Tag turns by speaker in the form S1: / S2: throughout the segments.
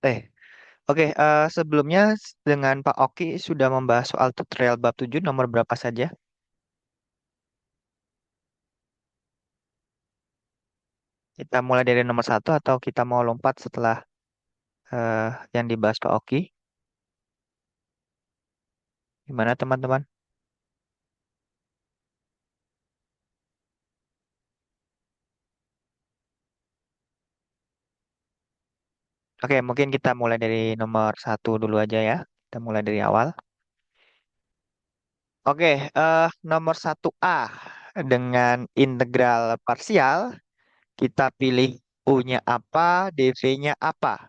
S1: Eh, oke. Sebelumnya dengan Pak Oki sudah membahas soal tutorial bab 7 nomor berapa saja? Kita mulai dari nomor satu atau kita mau lompat setelah yang dibahas Pak Oki? Gimana teman-teman? Oke, mungkin kita mulai dari nomor satu dulu aja ya. Kita mulai dari awal. Oke, nomor satu A dengan integral parsial kita pilih U-nya apa, dv-nya apa.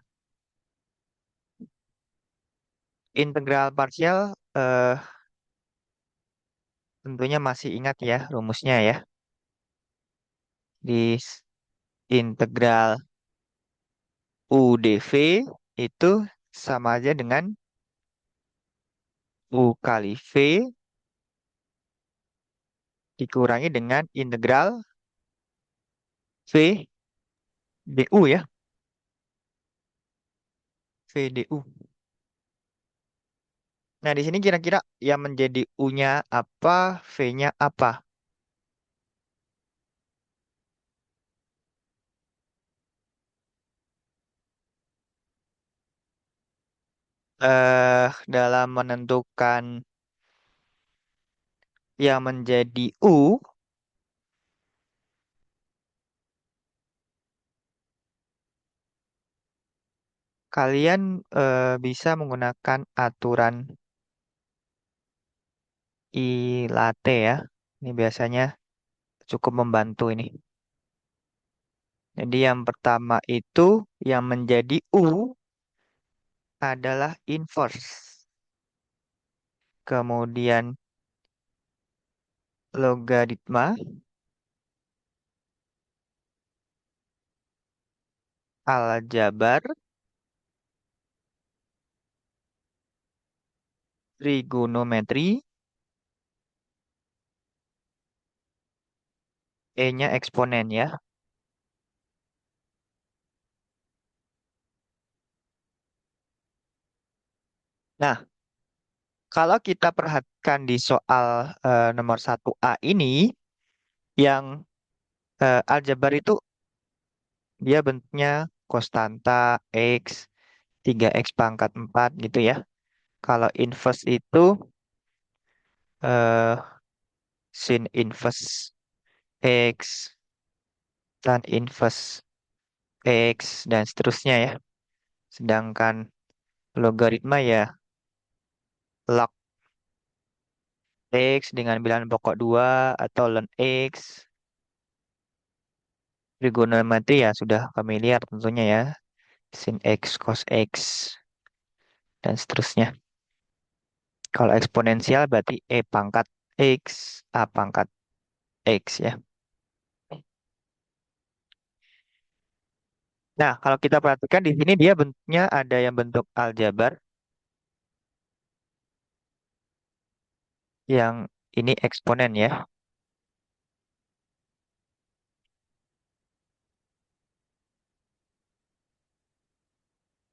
S1: Integral parsial tentunya masih ingat ya rumusnya ya. Di integral U dv itu sama aja dengan U kali V dikurangi dengan integral V du ya. V du. Nah, di sini kira-kira yang menjadi U-nya apa, V-nya apa? Dalam menentukan yang menjadi U, kalian bisa menggunakan aturan I latte ya. Ini biasanya cukup membantu ini. Jadi yang pertama itu yang menjadi U adalah inverse. Kemudian logaritma aljabar trigonometri E-nya eksponen ya. Nah, kalau kita perhatikan di soal nomor satu a ini, yang aljabar itu dia bentuknya konstanta X, 3X pangkat 4 gitu ya. Kalau inverse itu eh, sin inverse X, tan inverse X, dan seterusnya ya. Sedangkan logaritma ya log X dengan bilangan pokok 2 atau ln X. Trigonometri ya sudah familiar tentunya ya. Sin X, cos X, dan seterusnya. Kalau eksponensial berarti E pangkat X, A pangkat X ya. Nah, kalau kita perhatikan di sini dia bentuknya ada yang bentuk aljabar, yang ini eksponen ya.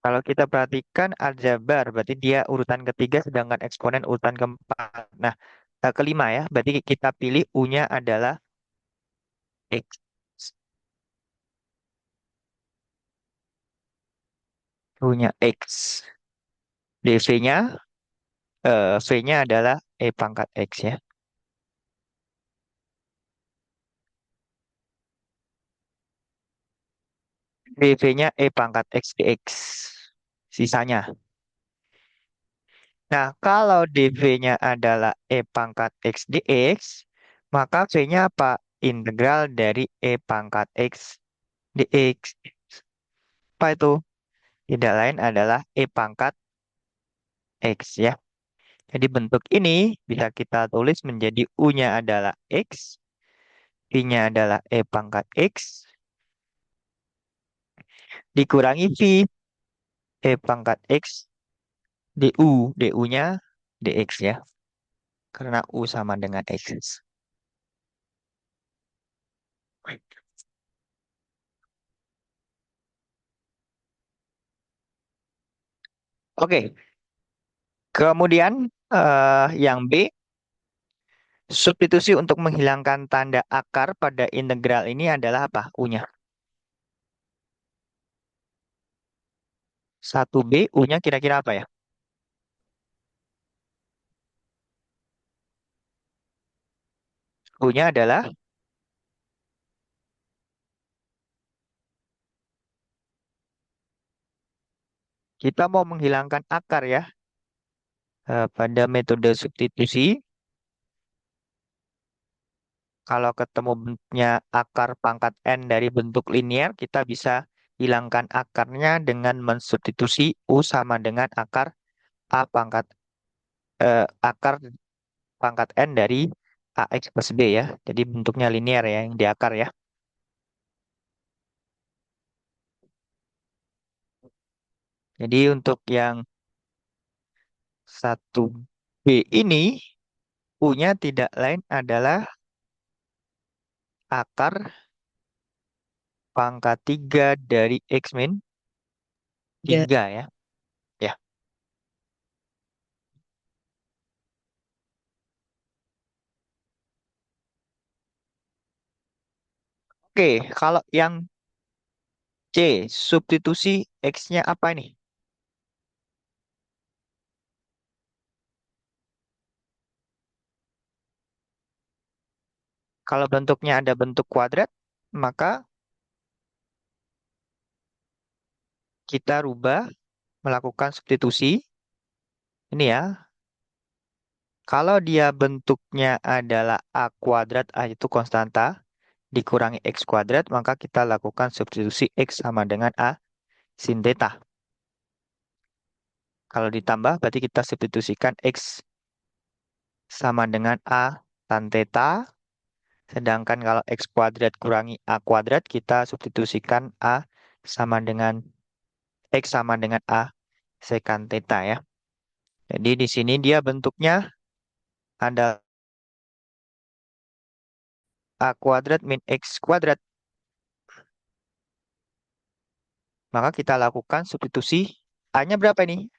S1: Kalau kita perhatikan aljabar, berarti dia urutan ketiga, sedangkan eksponen urutan keempat. Nah, kelima ya, berarti kita pilih U-nya adalah X. U-nya X. DV-nya, V-nya adalah E pangkat X ya. DV-nya E pangkat X dx. Sisanya. Nah, kalau dv-nya adalah E pangkat X dx, maka V-nya apa? Integral dari E pangkat X dx. Apa itu? Tidak lain adalah E pangkat X ya. Jadi bentuk ini bisa kita tulis menjadi U-nya adalah X, V-nya adalah E pangkat X, dikurangi V, E pangkat X, du, du-nya dx ya. Karena U sama dengan X. Oke, kemudian yang B, substitusi untuk menghilangkan tanda akar pada integral ini adalah apa? U-nya. 1B, U-nya kira-kira apa ya? U-nya adalah kita mau menghilangkan akar ya. Pada metode substitusi, kalau ketemu bentuknya akar pangkat N dari bentuk linear, kita bisa hilangkan akarnya dengan mensubstitusi U sama dengan akar A pangkat akar pangkat N dari AX plus B ya. Jadi bentuknya linear ya, yang di akar ya. Jadi untuk yang 1B ini, U-nya tidak lain adalah akar pangkat 3 dari X min
S2: Ya.
S1: 3 ya. Ya. Oke, kalau yang C, substitusi X-nya apa nih? Kalau bentuknya ada bentuk kuadrat, maka kita rubah melakukan substitusi. Ini ya, kalau dia bentuknya adalah A kuadrat, A itu konstanta, dikurangi X kuadrat, maka kita lakukan substitusi X sama dengan A sin theta. Kalau ditambah, berarti kita substitusikan X sama dengan A tan theta. Sedangkan kalau X kuadrat kurangi A kuadrat, kita substitusikan A sama dengan X sama dengan A secant theta ya. Jadi di sini dia bentuknya ada A kuadrat min X kuadrat. Maka kita lakukan substitusi. A-nya berapa ini?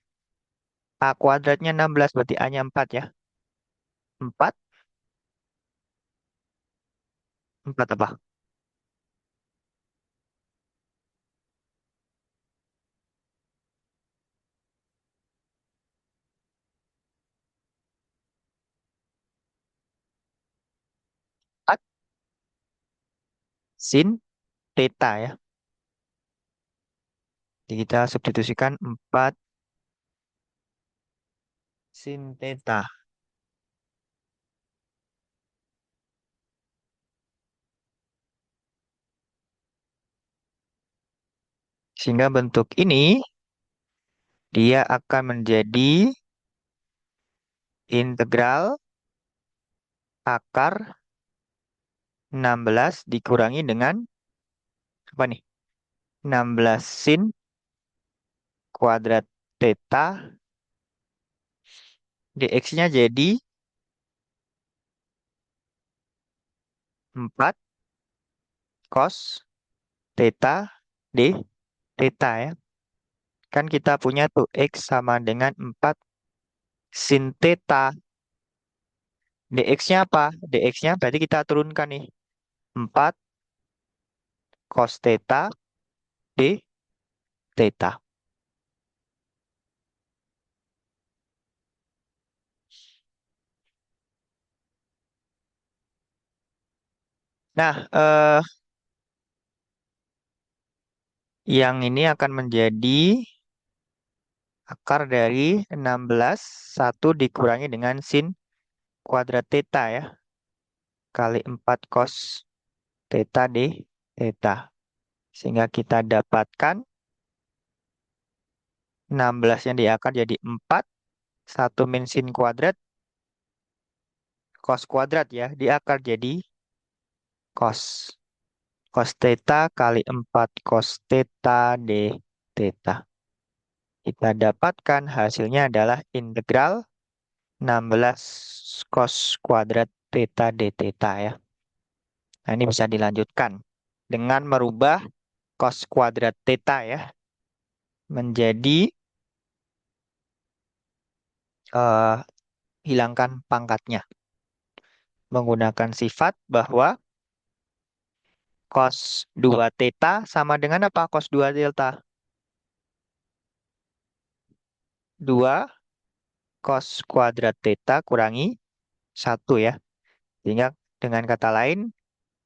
S1: A kuadratnya 16, berarti A-nya 4 ya. 4, 4 apa? 4 sin theta ya. Jadi kita substitusikan 4 sin theta. Sehingga bentuk ini dia akan menjadi integral akar 16 dikurangi dengan apa nih? 16 sin kuadrat theta dx-nya jadi 4 cos theta d theta ya. Kan kita punya tuh X sama dengan 4 sin theta. DX-nya apa? DX-nya berarti kita turunkan nih. 4 cos theta D theta. Nah, yang ini akan menjadi akar dari 16 1 dikurangi dengan sin kuadrat theta ya. Kali 4 cos theta D theta. Sehingga kita dapatkan 16 yang di akar jadi 4. 1 min sin kuadrat cos kuadrat ya. Di akar jadi cos. Cos theta kali 4 cos theta D theta. Kita dapatkan hasilnya adalah integral 16 cos kuadrat theta D theta ya. Nah, ini bisa dilanjutkan dengan merubah cos kuadrat theta ya menjadi eh, hilangkan pangkatnya. Menggunakan sifat bahwa cos 2 theta sama dengan apa? Cos 2 delta. 2 cos kuadrat theta kurangi 1 ya. Sehingga dengan kata lain,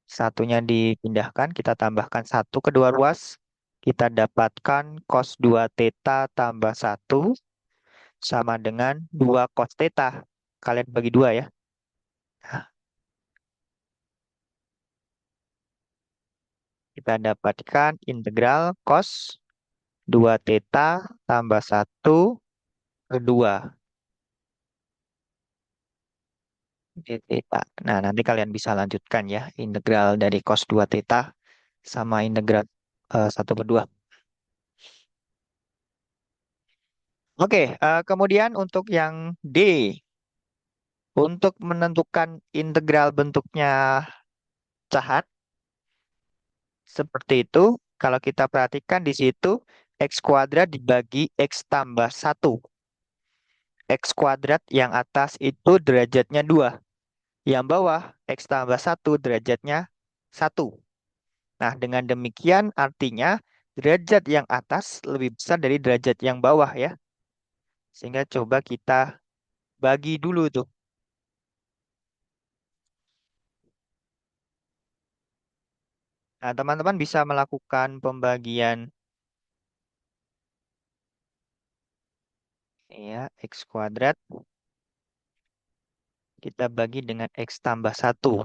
S1: satunya dipindahkan, kita tambahkan 1 kedua ruas. Kita dapatkan cos 2 theta tambah 1 sama dengan 2 cos theta. Kalian bagi 2 ya. Nah, kita dapatkan integral cos 2 theta tambah 1 kedua d theta. Nah, nanti kalian bisa lanjutkan ya integral dari cos 2 theta sama integral 1 per 2. Oke, kemudian untuk yang D, untuk menentukan integral bentuknya cahat, seperti itu, kalau kita perhatikan di situ, X kuadrat dibagi X tambah 1. X kuadrat yang atas itu derajatnya 2. Yang bawah, X tambah 1 derajatnya 1. Nah, dengan demikian artinya derajat yang atas lebih besar dari derajat yang bawah ya. Sehingga coba kita bagi dulu tuh. Nah, teman-teman bisa melakukan pembagian ya, X kuadrat kita bagi dengan X tambah 1.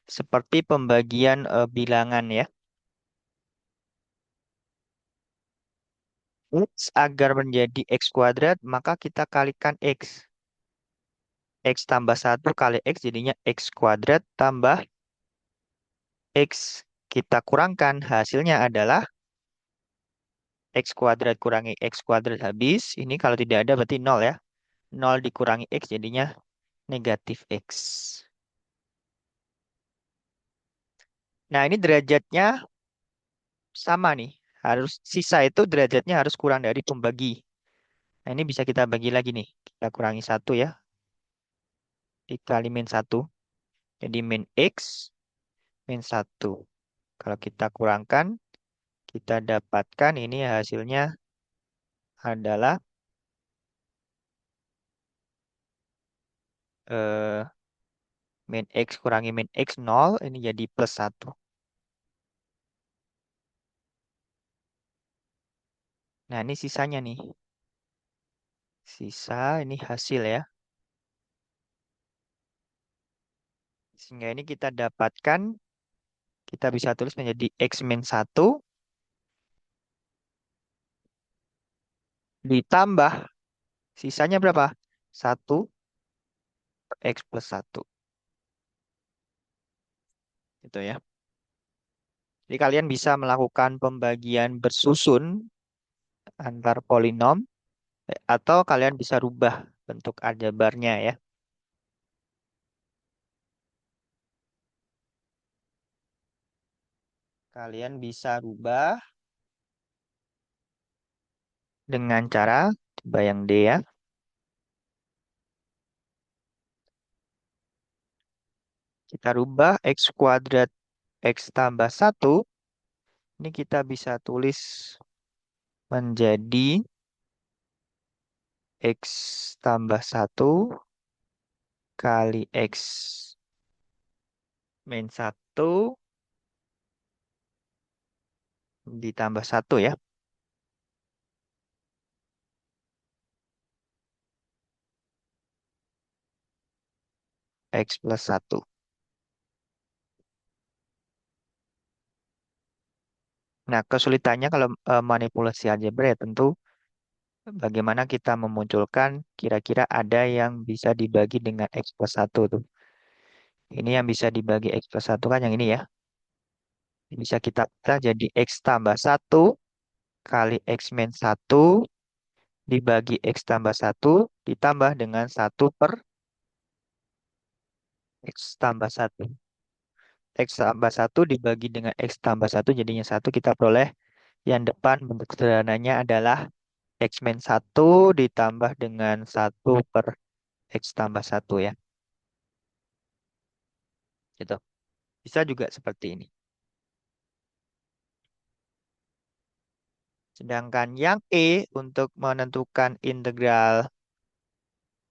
S1: Seperti pembagian bilangan ya. X agar menjadi X kuadrat, maka kita kalikan X. X tambah 1 kali X jadinya X kuadrat tambah X. Kita kurangkan, hasilnya adalah X kuadrat kurangi X kuadrat habis. Ini kalau tidak ada berarti 0 ya. 0 dikurangi X jadinya negatif X. Nah, ini derajatnya sama nih. Harus sisa itu derajatnya harus kurang dari pembagi. Nah, ini bisa kita bagi lagi nih. Kita kurangi 1 ya. Dikali min 1. Jadi min X min 1. Kalau kita kurangkan, kita dapatkan ini hasilnya adalah eh, min X kurangi min X 0. Ini jadi plus 1. Nah, ini sisanya nih. Sisa ini hasil ya. Sehingga ini kita dapatkan, kita bisa tulis menjadi X min 1 ditambah sisanya berapa? 1 per X plus 1. Itu ya. Jadi kalian bisa melakukan pembagian bersusun antar polinom atau kalian bisa rubah bentuk aljabarnya ya. Kalian bisa rubah dengan cara coba yang D ya. Kita rubah X kuadrat X tambah 1. Ini kita bisa tulis menjadi X tambah 1 kali X min 1 ditambah 1 ya. X plus 1. Nah, kesulitannya kalau manipulasi aljabar ya tentu bagaimana kita memunculkan kira-kira ada yang bisa dibagi dengan X plus 1 tuh. Ini yang bisa dibagi X plus 1 kan yang ini ya. Bisa kita pecah jadi X tambah 1 kali X min 1 dibagi X tambah 1 ditambah dengan 1 per X tambah 1. X tambah 1 dibagi dengan X tambah 1 jadinya 1 kita peroleh yang depan bentuk sederhananya adalah X min 1 ditambah dengan 1 per X tambah 1 ya. Gitu. Bisa juga seperti ini. Sedangkan yang E untuk menentukan integral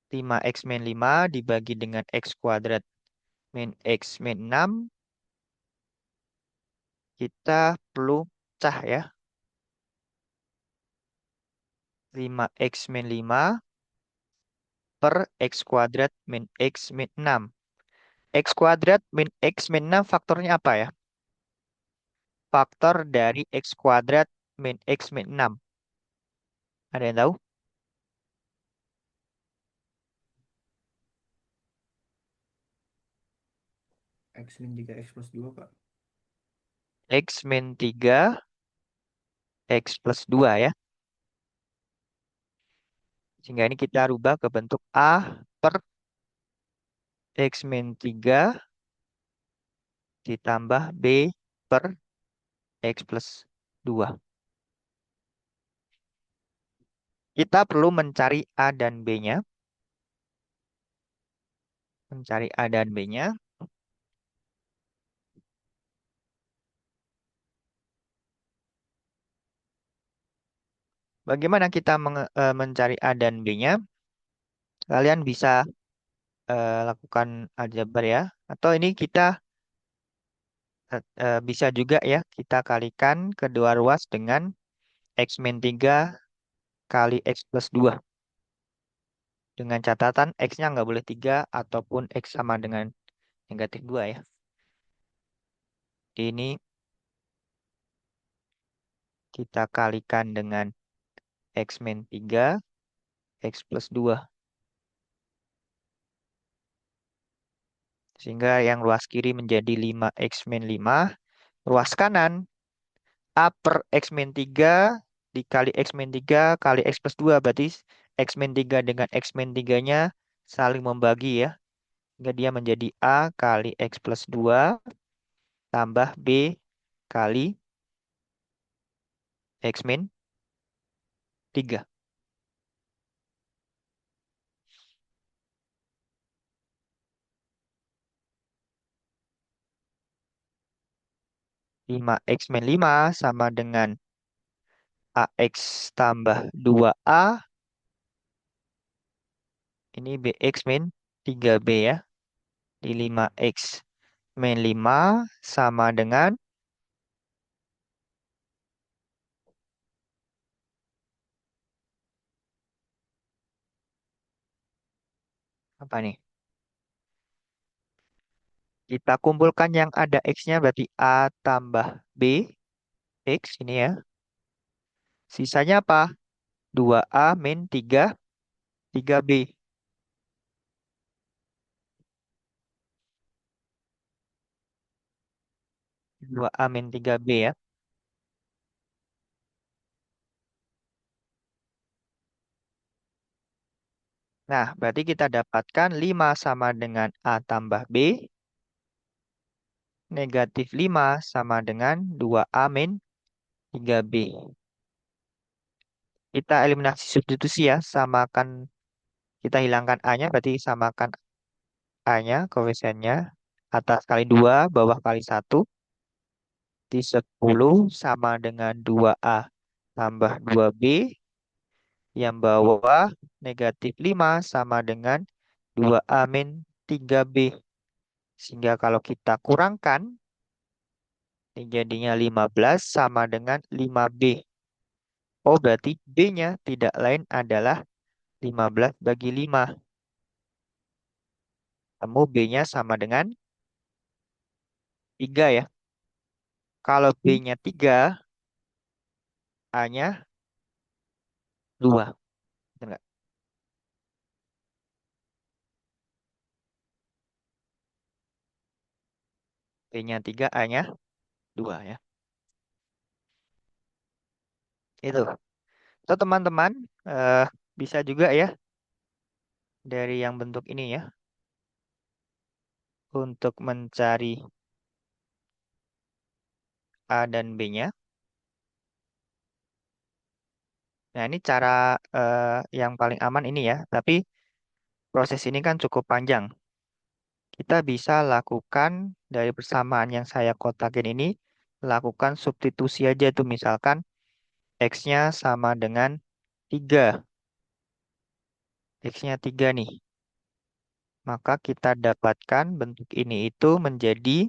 S1: 5x min 5 dibagi dengan x kuadrat min x min 6, kita perlu cah ya. 5x min 5 per x kuadrat min x min 6. X kuadrat min x min 6 faktornya apa ya? Faktor dari x kuadrat min x min 6. Ada yang tahu?
S3: X min 3 X plus 2 Pak.
S1: X min 3, X plus 2 ya. Sehingga ini kita rubah ke bentuk A per X min 3 ditambah B per X plus 2. Kita perlu mencari A dan B-nya. Mencari A dan B-nya. Bagaimana kita mencari A dan B-nya? Kalian bisa lakukan aljabar ya. Atau ini kita bisa juga ya, kita kalikan kedua ruas dengan X min 3 kali X plus 2. Dengan catatan X-nya nggak boleh 3 ataupun X sama dengan negatif 2 ya. Ini kita kalikan dengan X min 3, X plus 2. Sehingga yang ruas kiri menjadi 5X min 5. Ruas kanan A per X min 3 dikali X min 3 kali X plus 2. Berarti X min 3 dengan X min 3-nya saling membagi ya. Sehingga dia menjadi A kali X plus 2 tambah B kali X min 3. 5X min 5 sama dengan AX tambah 2A. Ini BX min 3B ya. Di 5X min 5 sama dengan apa nih? Kita kumpulkan yang ada X-nya berarti A tambah B. X ini ya. Sisanya apa? 2A min 3, 3B. 2A min 3B ya. Nah, berarti kita dapatkan 5 sama dengan A tambah B. Negatif 5 sama dengan 2A min 3B. Kita eliminasi substitusi ya. Samakan, kita hilangkan A-nya berarti samakan A-nya, koefisiennya. Atas kali 2, bawah kali 1. Di 10 sama dengan 2A tambah 2B. Yang bawah negatif 5 sama dengan 2A min 3B. Sehingga kalau kita kurangkan, ini jadinya 15 sama dengan 5B. Oh, berarti B-nya tidak lain adalah 15 bagi 5. Temu B-nya sama dengan 3 ya. Kalau B-nya 3, A-nya 2. Betul nggak? B-nya 3, A-nya 2 ya. Itu. So, teman-teman, eh, bisa juga ya dari yang bentuk ini ya. Untuk mencari A dan B-nya. Nah, ini cara yang paling aman ini ya. Tapi proses ini kan cukup panjang. Kita bisa lakukan dari persamaan yang saya kotakin ini, lakukan substitusi aja tuh. Misalkan X-nya sama dengan 3. X-nya 3 nih. Maka kita dapatkan bentuk ini itu menjadi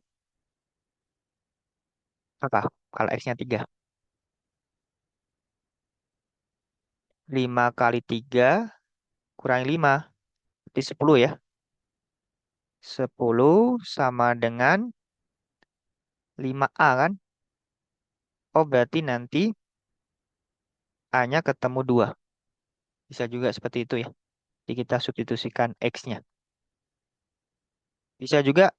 S1: apa? Kalau X-nya 3. 5 kali 3 kurangi 5. Berarti 10 ya. 10 sama dengan 5A kan? Oh, berarti nanti A-nya ketemu 2. Bisa juga seperti itu ya. Jadi kita substitusikan X-nya. Bisa juga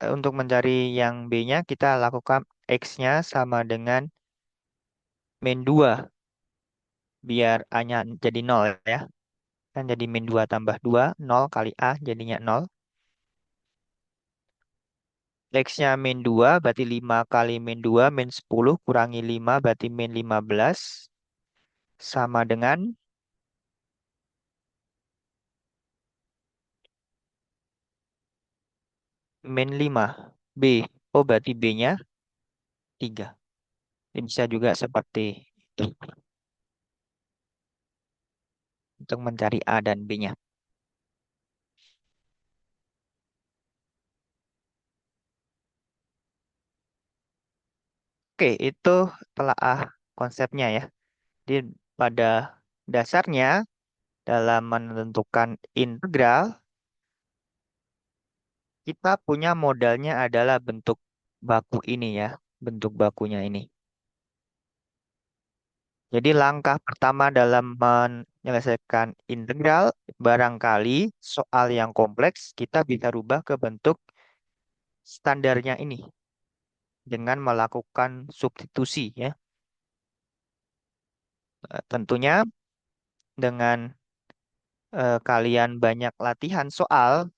S1: untuk mencari yang B-nya kita lakukan X-nya sama dengan min 2. Biar A-nya jadi 0 ya. Kan jadi min 2 tambah 2. 0 kali A jadinya 0. X-nya min 2 berarti 5 kali min 2 min 10 kurangi 5 berarti min 15. Sama dengan min 5. B. Oh, berarti B-nya 3. Ini bisa juga seperti itu untuk mencari A dan B-nya. Oke, itu telah konsepnya ya. Jadi pada dasarnya dalam menentukan integral, kita punya modalnya adalah bentuk baku ini ya, bentuk bakunya ini. Jadi langkah pertama dalam menyelesaikan integral, barangkali soal yang kompleks kita bisa rubah ke bentuk standarnya ini dengan melakukan substitusi ya. Tentunya dengan kalian banyak latihan soal,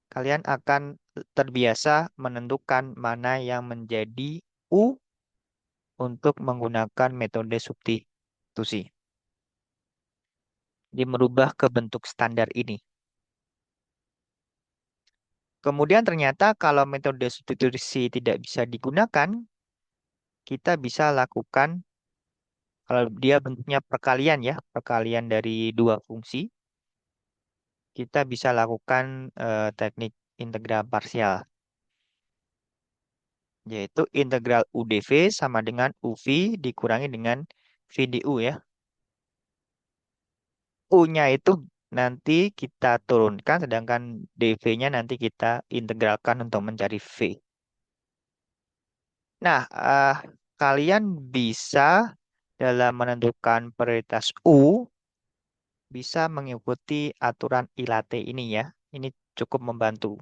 S1: kalian akan terbiasa menentukan mana yang menjadi U untuk menggunakan metode substitusi. Jadi merubah ke bentuk standar ini. Kemudian ternyata kalau metode substitusi tidak bisa digunakan, kita bisa lakukan kalau dia bentuknya perkalian ya, perkalian dari dua fungsi, kita bisa lakukan teknik integral parsial, yaitu integral UdV sama dengan UV dikurangi dengan VdU ya. U-nya itu nanti kita turunkan, sedangkan dV-nya nanti kita integralkan untuk mencari V. Nah, kalian bisa dalam menentukan prioritas U, bisa mengikuti aturan ILATE ini ya. Ini cukup membantu.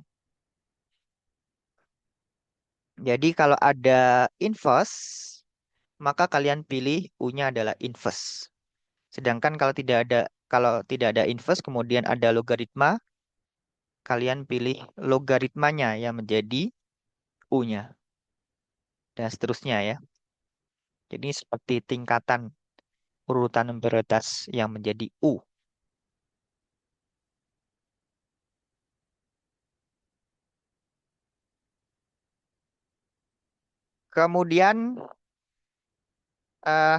S1: Jadi kalau ada inverse, maka kalian pilih U-nya adalah inverse. Sedangkan kalau tidak ada inverse kemudian ada logaritma, kalian pilih logaritmanya yang menjadi U-nya dan seterusnya ya. Jadi seperti tingkatan urutan prioritas yang menjadi U. Kemudian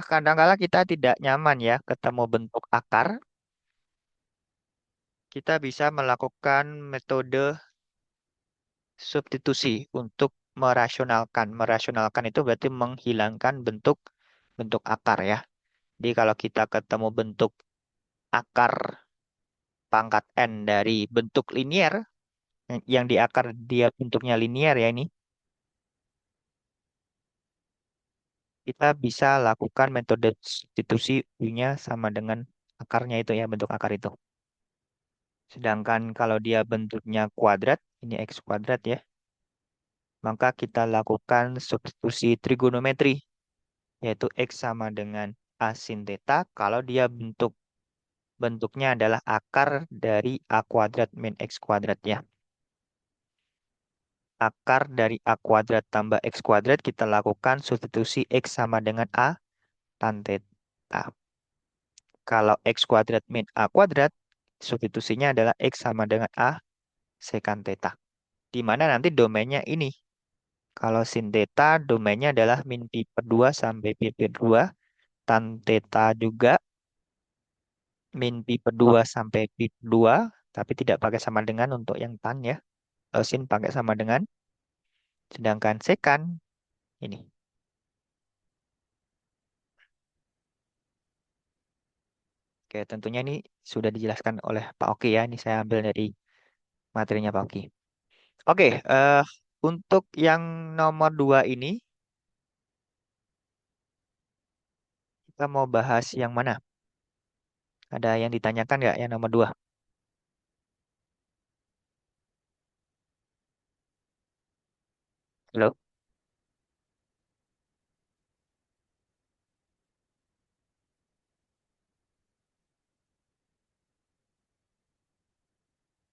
S1: kadang-kala kita tidak nyaman ya ketemu bentuk akar. Kita bisa melakukan metode substitusi untuk merasionalkan. Merasionalkan itu berarti menghilangkan bentuk bentuk akar ya. Jadi kalau kita ketemu bentuk akar pangkat n dari bentuk linier, yang di akar dia bentuknya linier ya ini, kita bisa lakukan metode substitusi U-nya sama dengan akarnya itu ya, bentuk akar itu. Sedangkan kalau dia bentuknya kuadrat, ini X kuadrat ya, maka kita lakukan substitusi trigonometri, yaitu X sama dengan A sin theta kalau dia bentuknya adalah akar dari A kuadrat min X kuadrat ya. Akar dari A kuadrat tambah X kuadrat kita lakukan substitusi X sama dengan A tan theta. Kalau X kuadrat min A kuadrat, substitusinya adalah X sama dengan A sekant theta. Di mana nanti domainnya ini. Kalau sin theta domainnya adalah min pi per 2 sampai pi per 2. Tan theta juga min pi per 2 sampai pi per 2. Tapi tidak pakai sama dengan untuk yang tan ya. Kalau sin pakai sama dengan. Sedangkan sekant ini. Oke, tentunya ini sudah dijelaskan oleh Pak Oki ya. Ini saya ambil dari materinya Pak Oki. Oke, untuk yang nomor 2 ini, kita mau bahas yang mana? Ada yang ditanyakan nggak yang nomor 2? Halo?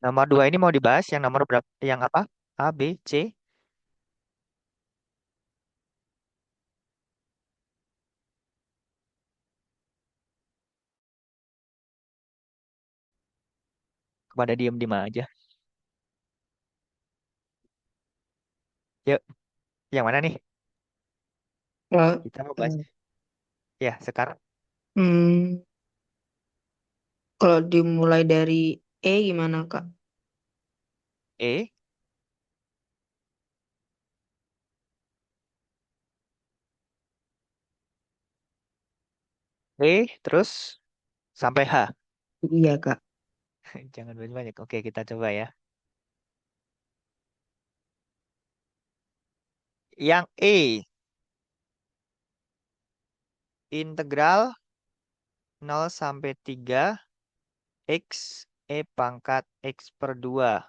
S1: Nomor 2 ini mau dibahas yang nomor berapa? Yang apa? A, B, C? Kepada diem-diem aja. Yuk, yang mana nih?
S2: Kalau
S1: Kita mau bahas.
S2: eh,
S1: Ya, sekarang.
S2: hmm, kalau dimulai dari E gimana Kak?
S1: E, E, terus sampai H.
S2: Iya Kak.
S1: Jangan banyak-banyak. Oke, kita coba ya. Yang E, integral 0 sampai 3 X E pangkat X per 2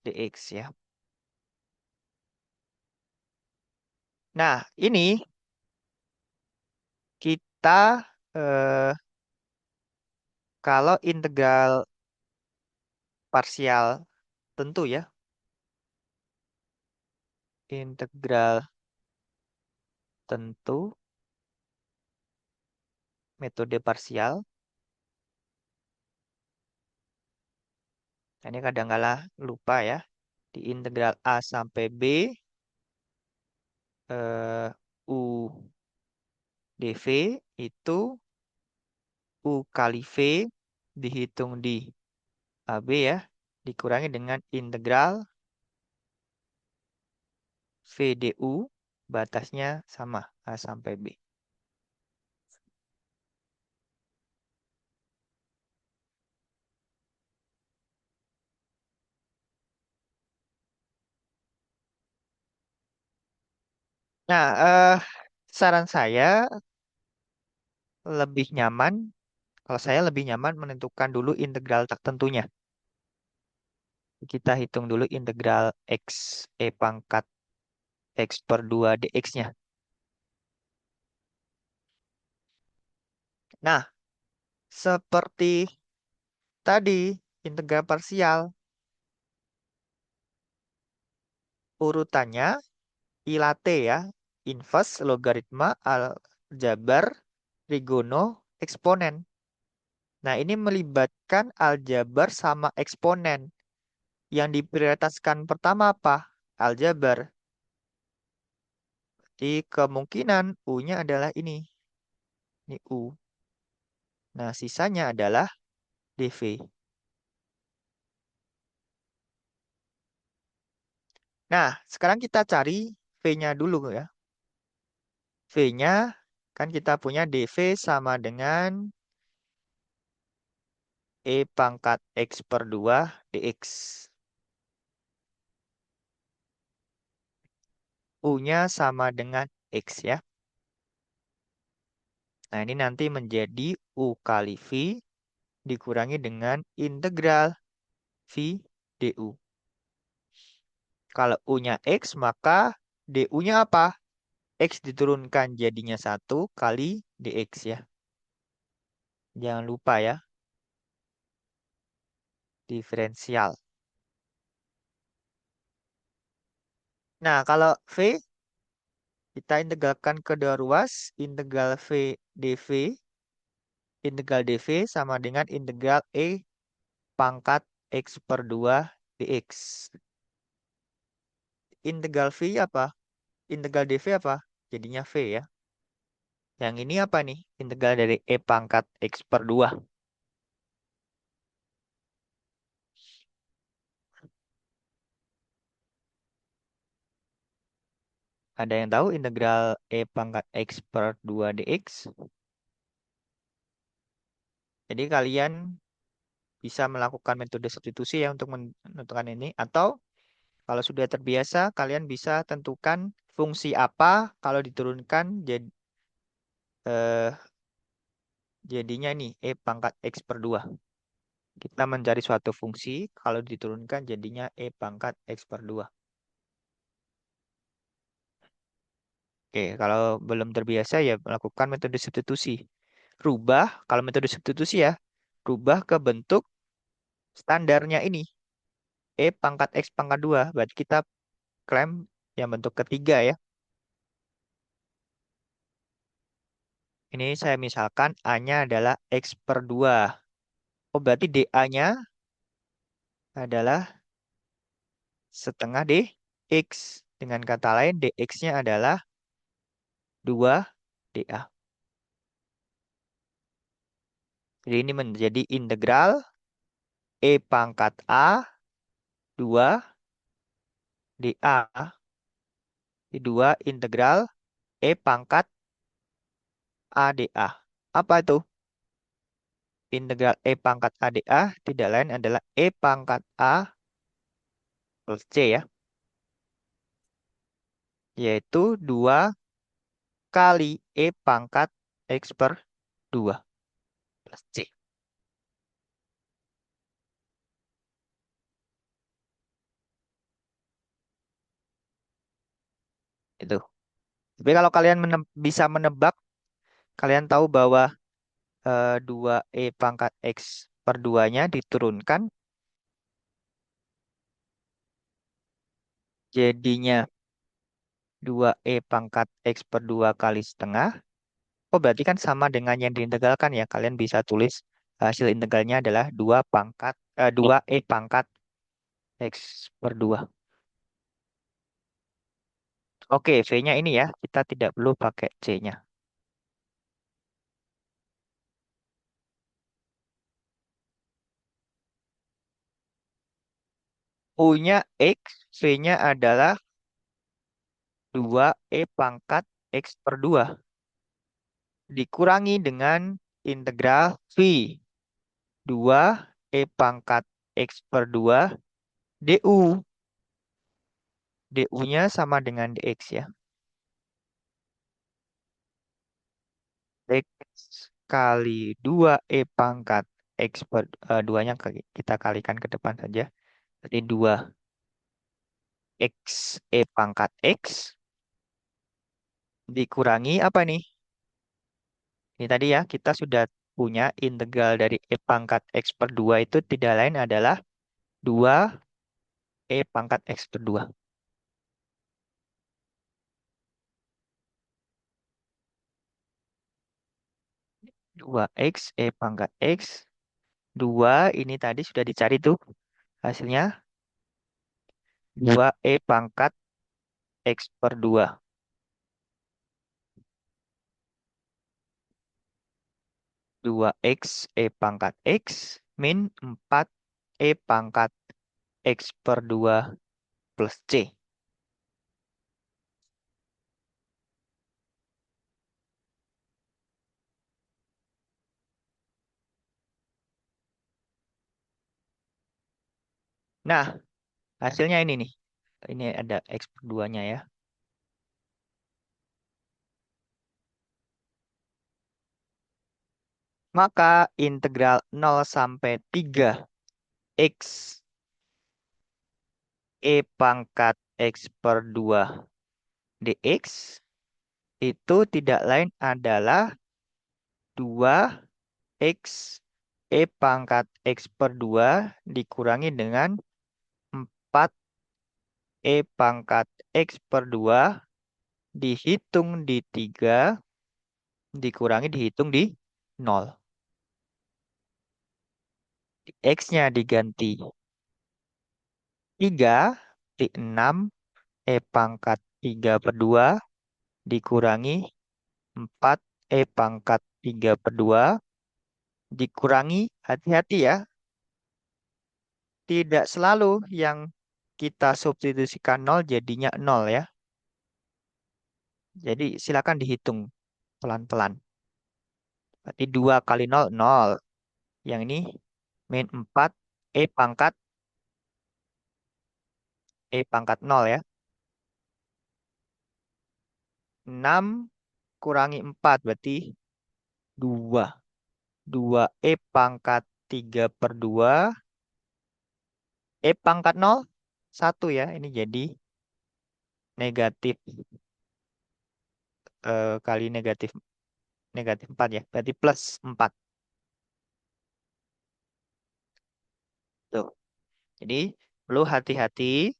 S1: dx ya. Nah, ini kita eh, kalau integral parsial tentu ya, integral tentu metode parsial. Nah, ini kadang-kala lupa ya. Di integral A sampai B U dv itu U kali V dihitung di AB ya, dikurangi dengan integral VDU batasnya sama A sampai B. Nah, saran saya lebih nyaman, kalau saya lebih nyaman menentukan dulu integral tak tentunya. Kita hitung dulu integral X E pangkat X per 2 dx-nya. Nah, seperti tadi, integral parsial, urutannya I latte ya, inverse, logaritma, aljabar, trigono, eksponen. Nah, ini melibatkan aljabar sama eksponen. Yang diprioritaskan pertama apa? Aljabar. Di kemungkinan U-nya adalah ini. Ini U. Nah, sisanya adalah dv. Nah, sekarang kita cari V-nya dulu ya. V-nya kan kita punya dv sama dengan E pangkat X per 2 dx. U-nya sama dengan X ya. Nah, ini nanti menjadi U kali V dikurangi dengan integral V du. Kalau U-nya X, maka du-nya apa? X diturunkan jadinya 1 kali dx ya. Jangan lupa ya, diferensial. Nah, kalau V, kita integralkan kedua ruas, integral V dv integral dv sama dengan integral E pangkat X per 2 dx. Integral V apa? Integral dv apa? Jadinya V ya. Yang ini apa nih? Integral dari E pangkat X per 2. Ada yang tahu integral E pangkat X per 2 dx? Jadi kalian bisa melakukan metode substitusi ya untuk menentukan ini. Atau kalau sudah terbiasa, kalian bisa tentukan fungsi apa kalau diturunkan eh, jadinya nih E pangkat X per 2. Kita mencari suatu fungsi, kalau diturunkan jadinya E pangkat X per 2. Oke, kalau belum terbiasa ya melakukan metode substitusi. Rubah, kalau metode substitusi ya, rubah ke bentuk standarnya ini. E pangkat X pangkat 2. Berarti kita klaim yang bentuk ketiga ya. Ini saya misalkan A-nya adalah X per 2. Oh, berarti DA-nya adalah setengah dx. Dengan kata lain, dx-nya adalah 2 dA. Jadi ini menjadi integral E pangkat A 2 dA. Di 2 integral E pangkat A dA. Apa itu? Integral E pangkat A dA tidak lain adalah E pangkat A plus C ya. Yaitu 2 kali E pangkat X per 2 plus C. Itu. Tapi kalau kalian bisa menebak, kalian tahu bahwa 2E pangkat X per 2-nya diturunkan jadinya 2E pangkat X per 2 kali setengah. Oh, berarti kan sama dengan yang diintegralkan ya. Kalian bisa tulis hasil integralnya adalah 2E pangkat X per 2. Oke, V-nya ini ya. Kita tidak perlu pakai C-nya. U-nya X, V-nya adalah 2E pangkat X per 2. Dikurangi dengan integral V. 2E pangkat X per 2 DU. DU-nya sama dengan DX ya. X kali 2E pangkat X per 2-nya kita kalikan ke depan saja. Jadi 2X E pangkat X dikurangi apa nih? Ini tadi ya, kita sudah punya integral dari E pangkat X per 2 itu tidak lain adalah 2E pangkat X per 2. 2X E pangkat X. 2 ini tadi sudah dicari tuh hasilnya. 2E pangkat X per 2. 2X E pangkat X min 4E pangkat X per 2 plus C. Nah, hasilnya ini nih. Ini ada X per 2-nya ya. Maka integral 0 sampai 3 X E pangkat X per 2 dx itu tidak lain adalah 2X E pangkat X per 2 dikurangi dengan 4E pangkat X per 2 dihitung di 3 dikurangi dihitung di 0. X-nya diganti 3 di 6 E pangkat 3 per 2 dikurangi 4 E pangkat 3 per 2 dikurangi, hati-hati ya, tidak selalu yang kita substitusikan 0 jadinya 0 ya. Jadi silakan dihitung pelan-pelan. Berarti 2 kali 0, 0. Yang ini min 4 E pangkat 0 ya. 6 kurangi 4 berarti 2. 2 E pangkat 3 per 2. E pangkat 0, 1 ya. Ini jadi negatif kali negatif negatif 4 ya. Berarti plus 4. Tuh. Jadi perlu hati-hati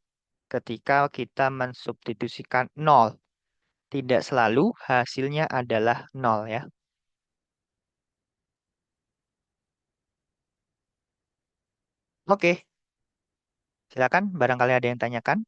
S1: ketika kita mensubstitusikan 0. Tidak selalu hasilnya adalah 0 ya. Oke, silakan barangkali ada yang tanyakan.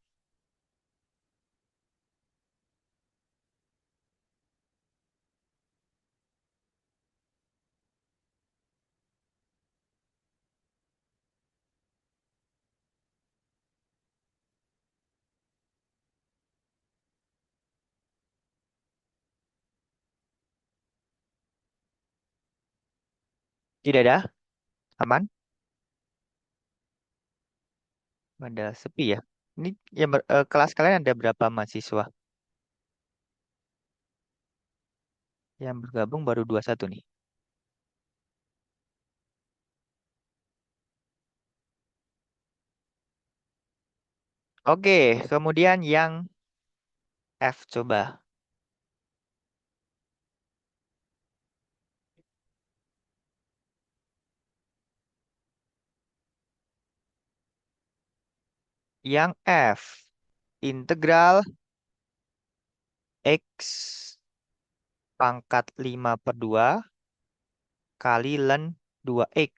S1: Tidak ada? Aman? Ada sepi ya. Ini yang kelas kalian ada berapa mahasiswa? Yang bergabung baru 21 nih. Oke, kemudian yang F coba. Yang F, integral X pangkat 5 per 2 kali ln 2X.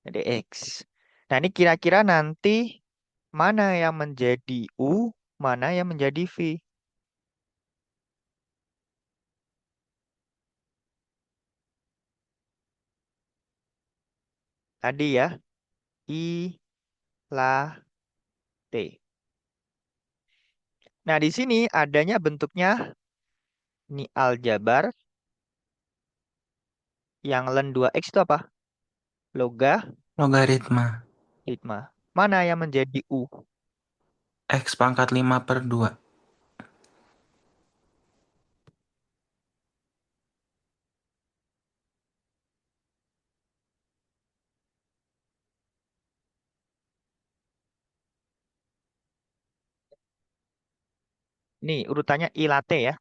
S1: Jadi X. Nah ini kira-kira nanti mana yang menjadi U, mana yang menjadi V? Tadi ya, I, La, T. Nah di sini adanya bentuknya ini aljabar. Yang ln 2X itu apa?
S4: Logaritma
S1: Logaritma. Mana yang menjadi U?
S4: X pangkat 5 per 2.
S1: Nih urutannya I La T ya.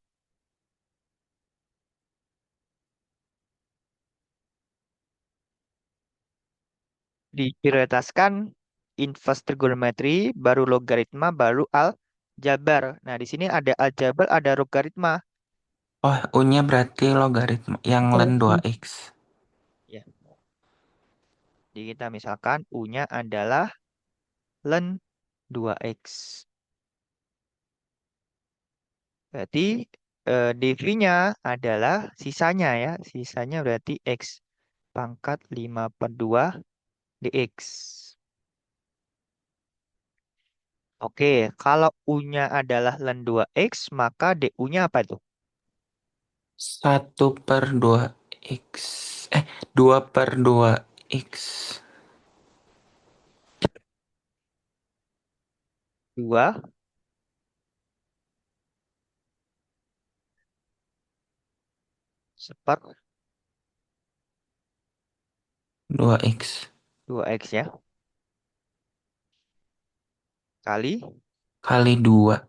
S1: Diprioritaskan inverse trigonometri, baru logaritma, baru aljabar. Nah, di sini ada aljabar, ada logaritma.
S4: Oh, U-nya berarti logaritma yang ln 2X.
S1: Ya. Jadi kita misalkan U-nya adalah ln 2X. Berarti dv-nya adalah sisanya ya. Sisanya berarti X pangkat 5 per 2 dx. Oke, kalau U-nya adalah ln 2X, maka DU-nya apa tuh?
S4: 1 per 2X. 2 per 2X.
S1: 2 seper
S4: 2X
S1: 2X ya. Kali
S4: kali 2.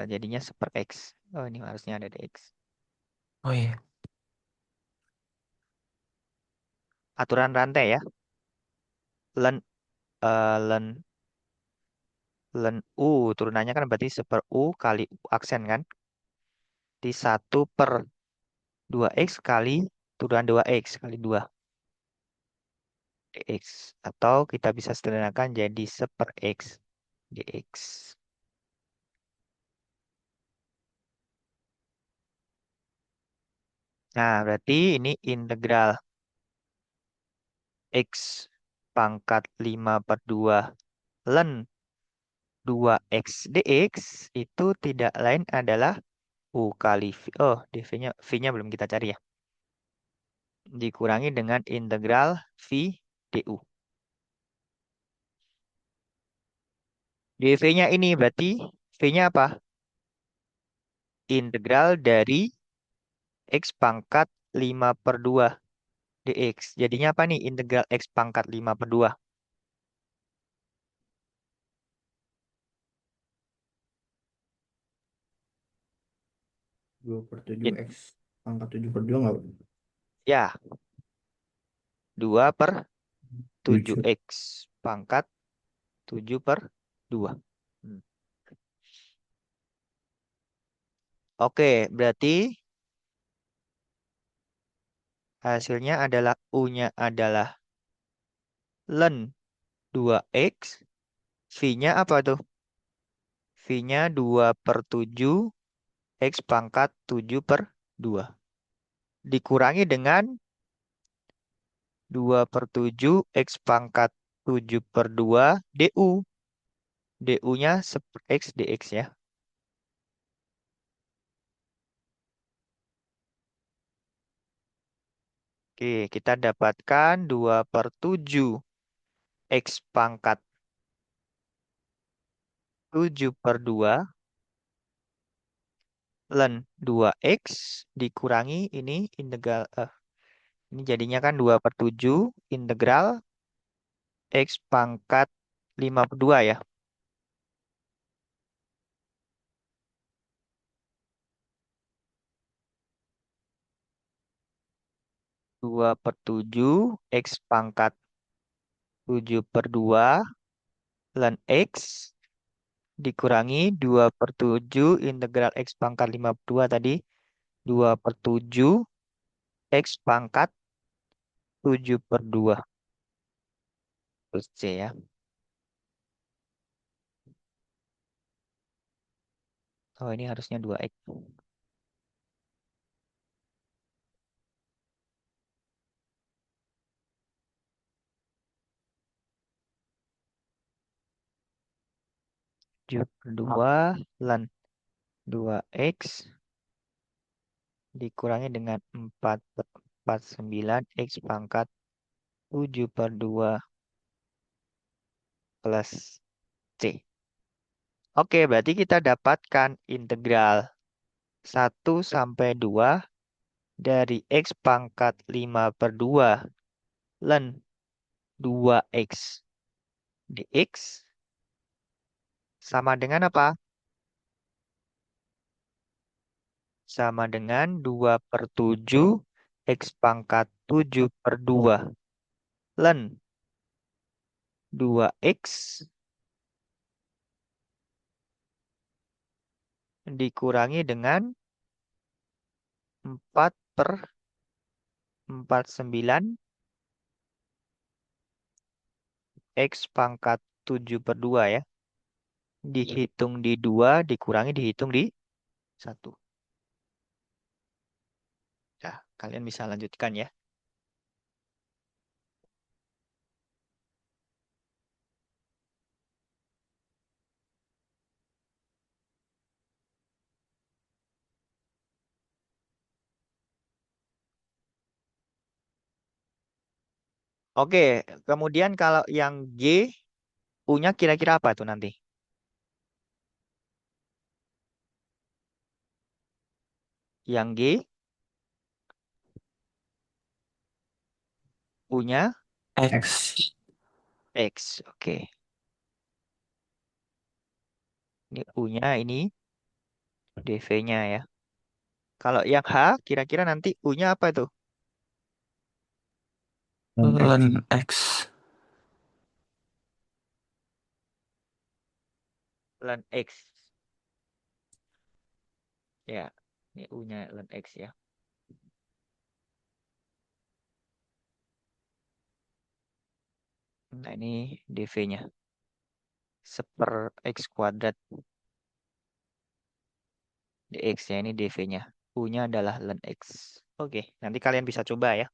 S1: jadinya seper X. Oh, ini harusnya ada dx.
S4: Oh iya.
S1: Aturan rantai ya. Len len len U turunannya kan berarti seper U kali U aksen kan. Di 1 per 2X kali turunan 2X kali 2. dx. Atau kita bisa sederhanakan jadi 1/x dx. Nah, berarti ini integral x pangkat 5/2 ln 2x dx itu tidak lain adalah U kali V. Oh, V-nya belum kita cari ya. Dikurangi dengan integral V du. dv-nya ini berarti V-nya apa? Integral dari x pangkat 5/2 dx. Jadinya apa nih integral x pangkat 5/2?
S3: 2/7 X pangkat 7/2 nggak?
S1: Ya, 2/7
S3: 7.
S1: x pangkat 7/2. Hmm. Oke, berarti hasilnya adalah U-nya adalah ln 2x. V-nya apa tuh? V-nya 2/7 x pangkat 7/2. Dikurangi dengan 2/7 x pangkat 7/2 du. du-nya 1/x dx ya. Oke, kita dapatkan 2/7 x pangkat 7/2 ln 2x dikurangi ini integral ini jadinya kan 2/7 integral x pangkat 5/2 ya. 2/7 x pangkat 7/2 ln x dikurangi 2/7 integral x pangkat 5/2 tadi 2/7 x pangkat 7/2 terus C ya. Oh ini harusnya 2x. Tujuh per 2 ln 2x dikurangi dengan 4/9 x pangkat 7/2 plus C. Oke, berarti kita dapatkan integral 1 sampai 2 dari x pangkat 5/2 ln 2x dx sama dengan apa? Sama dengan 2/7 x pangkat 7/2 ln 2x dikurangi dengan 4/9 x pangkat 7/2 ya. Dihitung di 2, dikurangi dihitung di 1. Nah, kalian bisa lanjutkan ya. Oke, kemudian kalau yang G, U-nya kira-kira apa tuh nanti? Yang G, U-nya
S4: X.
S1: X. Oke. Ini U-nya ini dv-nya ya. Kalau yang H, kira-kira nanti U-nya apa tuh?
S4: Ln X.
S1: Ln X. Ya, ini U-nya ln X ya. Nah, ini dv-nya. Seper x kuadrat dx-nya, ini dv-nya. U-nya adalah ln x. Oke, nanti kalian bisa coba ya.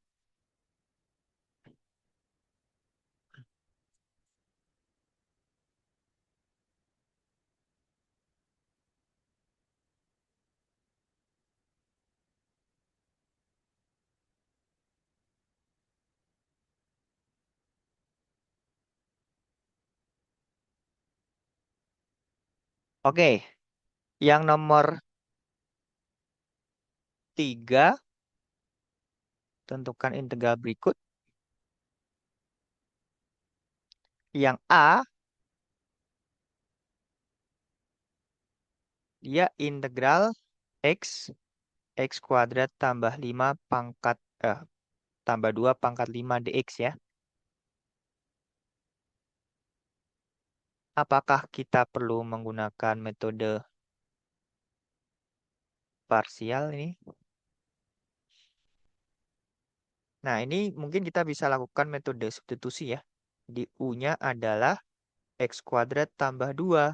S1: Oke, yang nomor 3, tentukan integral berikut. Yang A, dia integral x kuadrat tambah 5 pangkat tambah 2 pangkat 5 dx ya. Apakah kita perlu menggunakan metode parsial ini? Nah, ini mungkin kita bisa lakukan metode substitusi ya. Di U-nya adalah x kuadrat tambah 2.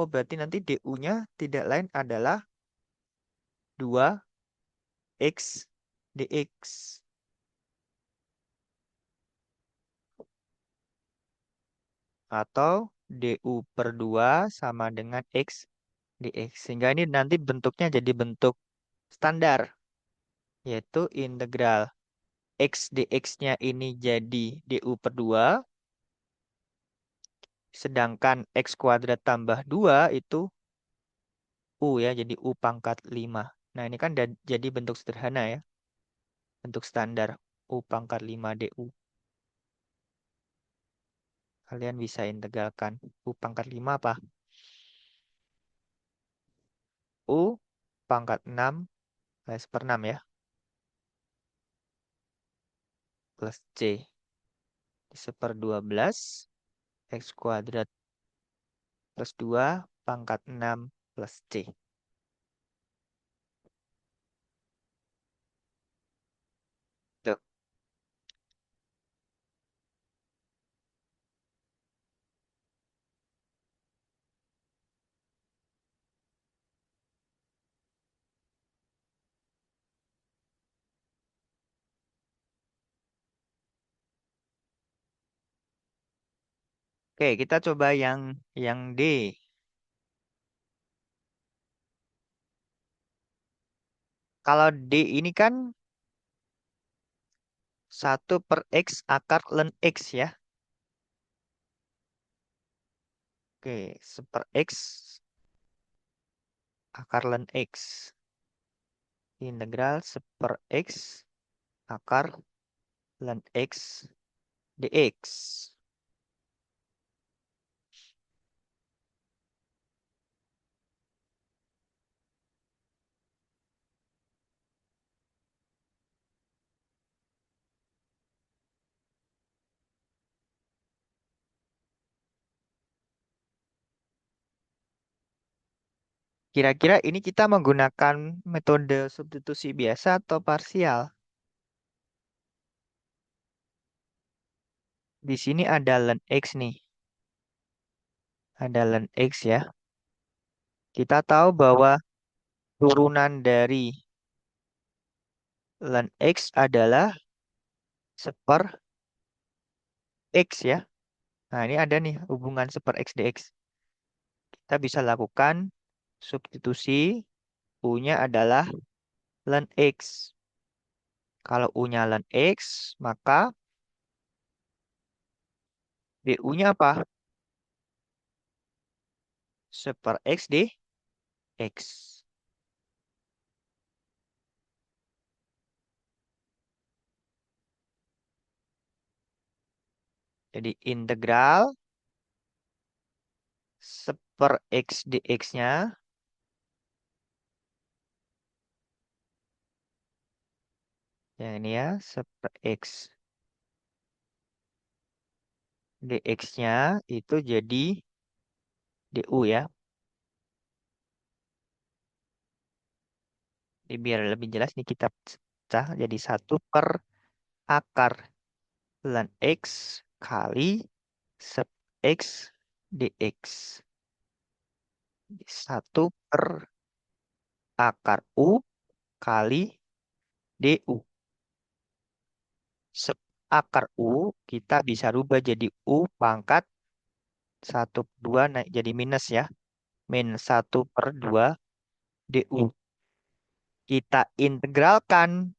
S1: Oh, berarti nanti du-nya tidak lain adalah 2x dx. Atau du per 2 sama dengan x dx. Sehingga ini nanti bentuknya jadi bentuk standar. Yaitu integral x dx-nya ini jadi du per 2. Sedangkan x kuadrat tambah 2 itu U ya, jadi U pangkat 5. Nah, ini kan jadi bentuk sederhana ya. Bentuk standar U pangkat 5 du. Kalian bisa integralkan U pangkat 5 apa? U pangkat 6 per 6 ya. Plus C. Seper 12 x kuadrat plus 2 pangkat 6 plus C. Tuh. Oke, kita coba yang D. Kalau D ini kan 1 per X akar ln X ya. Oke, seper X akar ln X. Integral seper X akar ln X dx. Kira-kira ini kita menggunakan metode substitusi biasa atau parsial? Di sini ada ln X nih. Ada ln X ya. Kita tahu bahwa turunan dari ln X adalah seper X ya. Nah, ini ada nih hubungan seper X dx. Kita bisa lakukan substitusi. U-nya adalah ln X. Kalau U-nya ln X, maka du-nya apa? Seper X dx. Jadi integral seper X dx-nya yang ini ya, seper X dx-nya itu jadi du ya. Jadi biar lebih jelas nih kita pecah jadi 1 per akar ln X kali sub X dx. 1/akar U kali du. Sub akar U kita bisa rubah jadi U pangkat 1/2 naik jadi minus ya. Min 1/2 du. Kita integralkan.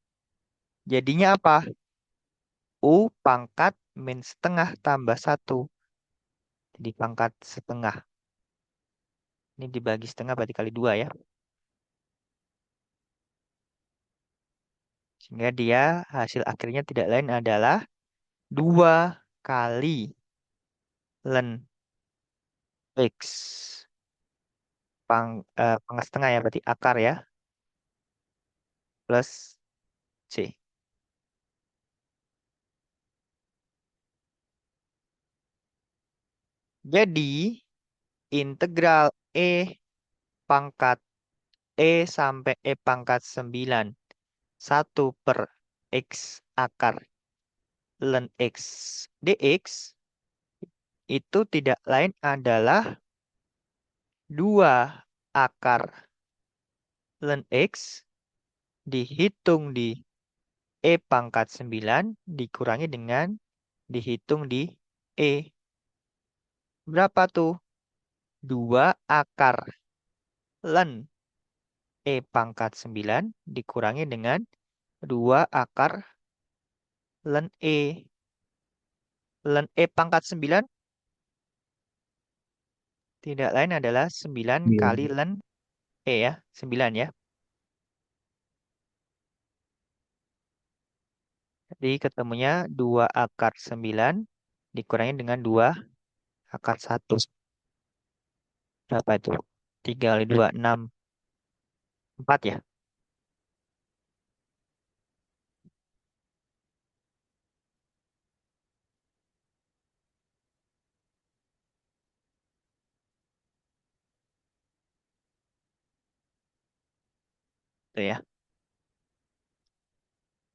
S1: Jadinya apa? U pangkat min setengah tambah 1. Jadi pangkat setengah. Ini dibagi setengah berarti kali 2 ya. Sehingga dia hasil akhirnya tidak lain adalah 2 kali ln X pangkat setengah ya, berarti akar ya, plus C. Jadi integral pangkat sampai pangkat 9 1/x akar ln X dx itu tidak lain adalah 2 akar ln X dihitung di pangkat 9 dikurangi dengan dihitung di E. Berapa tuh? 2 akar ln pangkat 9 dikurangi dengan 2 akar ln E. Ln pangkat 9 tidak lain adalah 9 kali ln ya. 9 ya. Jadi ketemunya 2 akar 9 dikurangi dengan 2 akar 1. Berapa itu? 3 kali 2, 6. 4 ya. Itu ya.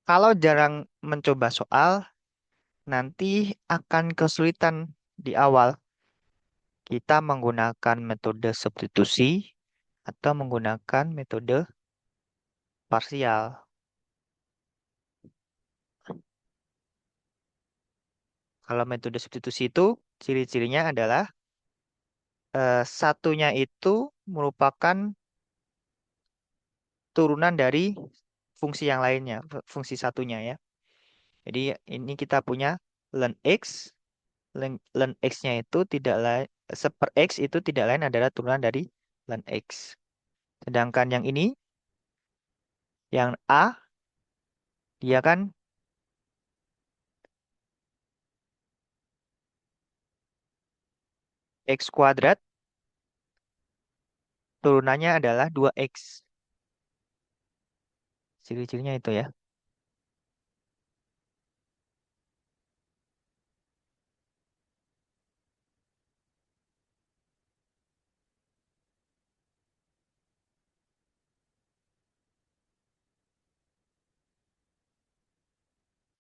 S1: Kalau jarang mencoba soal, nanti akan kesulitan di awal. Kita menggunakan metode substitusi atau menggunakan metode parsial. Kalau metode substitusi itu ciri-cirinya adalah satunya itu merupakan turunan dari fungsi yang lainnya, fungsi satunya ya. Jadi ini kita punya ln X, ln X-nya itu tidak lain, seper X itu tidak lain adalah turunan dari ln X. Sedangkan yang ini, yang A, dia kan X kuadrat, turunannya adalah 2X. Ciri-cirinya itu ya.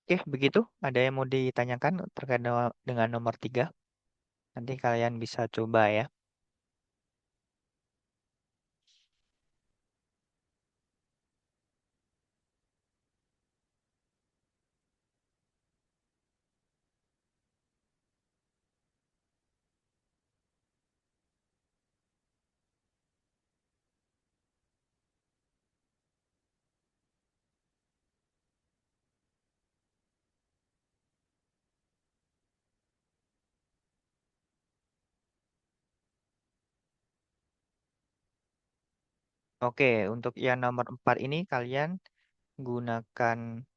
S1: Oke, begitu. Ada yang mau ditanyakan terkait dengan nomor 3? Nanti kalian bisa coba ya. Oke, untuk yang nomor 4 ini kalian gunakan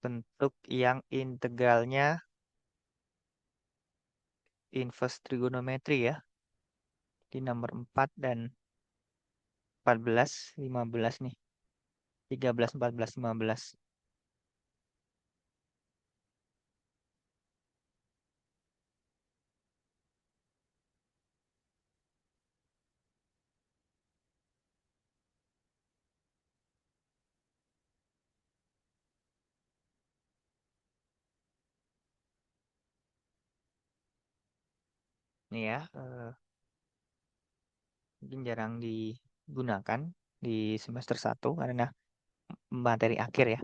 S1: bentuk yang integralnya inverse trigonometri ya. Di nomor 4 dan 14, 15 nih. 13, 14, 15. Nih ya, mungkin jarang digunakan di semester 1 karena materi akhir ya.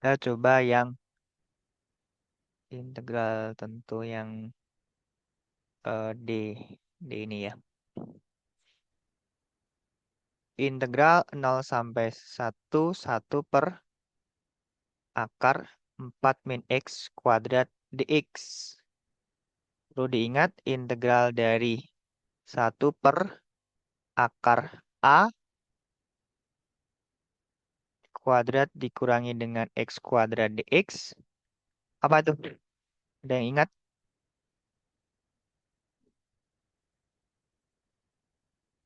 S1: Kita coba yang integral tentu yang D ini ya. Integral 0 sampai 1 per akar 4 min X kuadrat dx. Perlu diingat integral dari 1 per akar A kuadrat dikurangi dengan X kuadrat dx. Apa tuh? Ada yang ingat?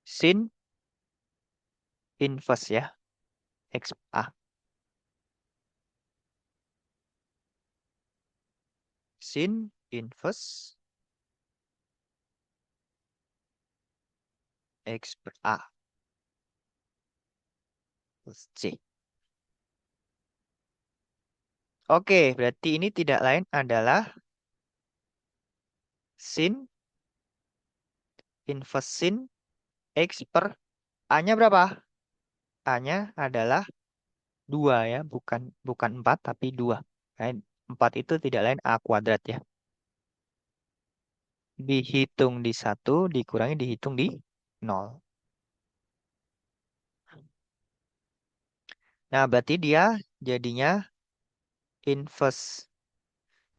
S1: Sin inverse ya. X A. Sin inverse X per A plus C. Oke, berarti ini tidak lain adalah sin inverse sin X per A-nya berapa? A-nya adalah 2 ya, bukan 4 tapi 2. Nah, 4 itu tidak lain A kuadrat ya. Dihitung di 1, dikurangi dihitung di 0. Nah, berarti dia jadinya inverse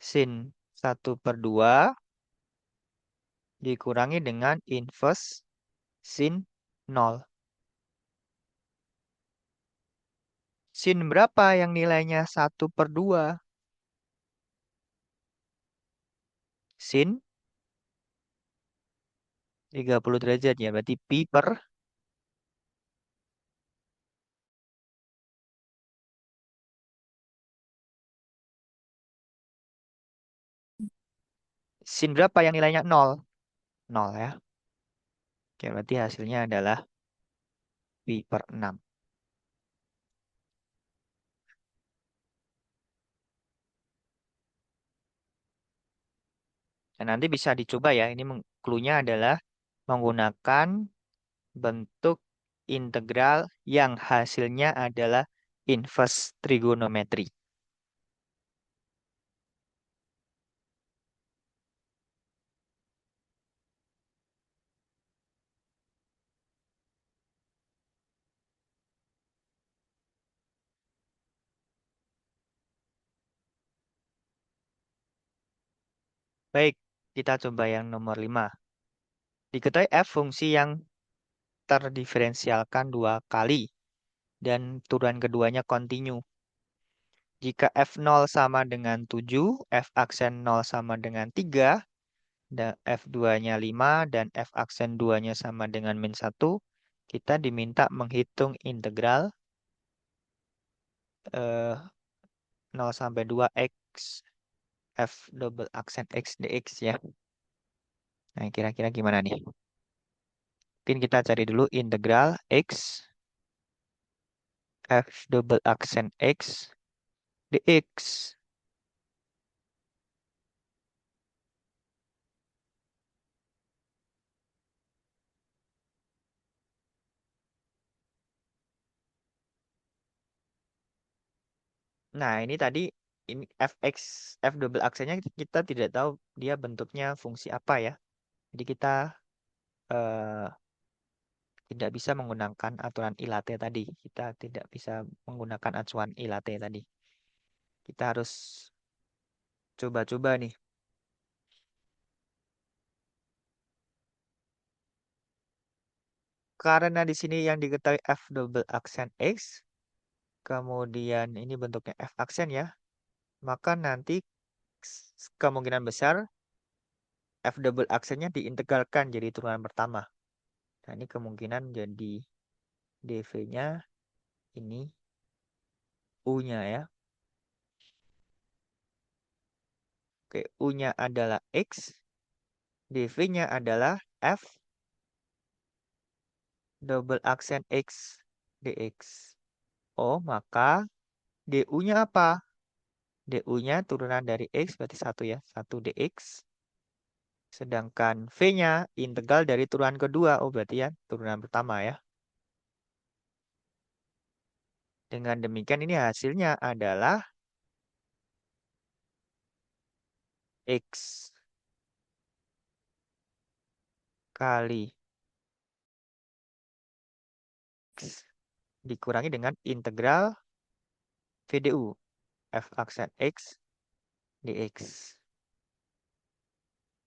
S1: sin 1 per 2 dikurangi dengan inverse sin 0. Sin berapa yang nilainya 1 per 2? Sin 30 derajat ya, berarti pi per sin berapa yang nilainya 0? 0 ya. Oke, berarti hasilnya adalah pi per 6. Dan nanti bisa dicoba ya, ini clue-nya adalah menggunakan bentuk integral yang hasilnya adalah inverse trigonometri. Baik, kita coba yang nomor 5. Diketahui f fungsi yang terdiferensialkan 2 kali dan turunan keduanya kontinu. Jika f0 sama dengan 7, f aksen 0 sama dengan 3, dan f2-nya 5, dan f aksen 2-nya sama dengan min 1, kita diminta menghitung integral 0 sampai 2 x f double aksen x dx ya. Nah, kira-kira gimana nih? Mungkin kita cari dulu integral x f double aksen x dx. Nah, ini tadi ini fx f double aksennya kita tidak tahu dia bentuknya fungsi apa ya. Jadi kita eh, tidak bisa menggunakan aturan ILATE tadi. Kita tidak bisa menggunakan acuan ILATE tadi. Kita harus coba-coba nih. Karena di sini yang diketahui f double aksen x, kemudian ini bentuknya f aksen ya, maka nanti kemungkinan besar f double aksennya diintegralkan jadi turunan pertama. Nah, ini kemungkinan jadi dv-nya ini u-nya ya. Oke, u-nya adalah x, dv-nya adalah f double aksen x dx. Oh, maka DU-nya apa? DU-nya turunan dari X berarti 1 ya. 1 DX. Sedangkan V-nya integral dari turunan kedua. Oh berarti ya turunan pertama ya. Dengan demikian ini hasilnya adalah X kali X dikurangi dengan integral VDU. F aksen X dx.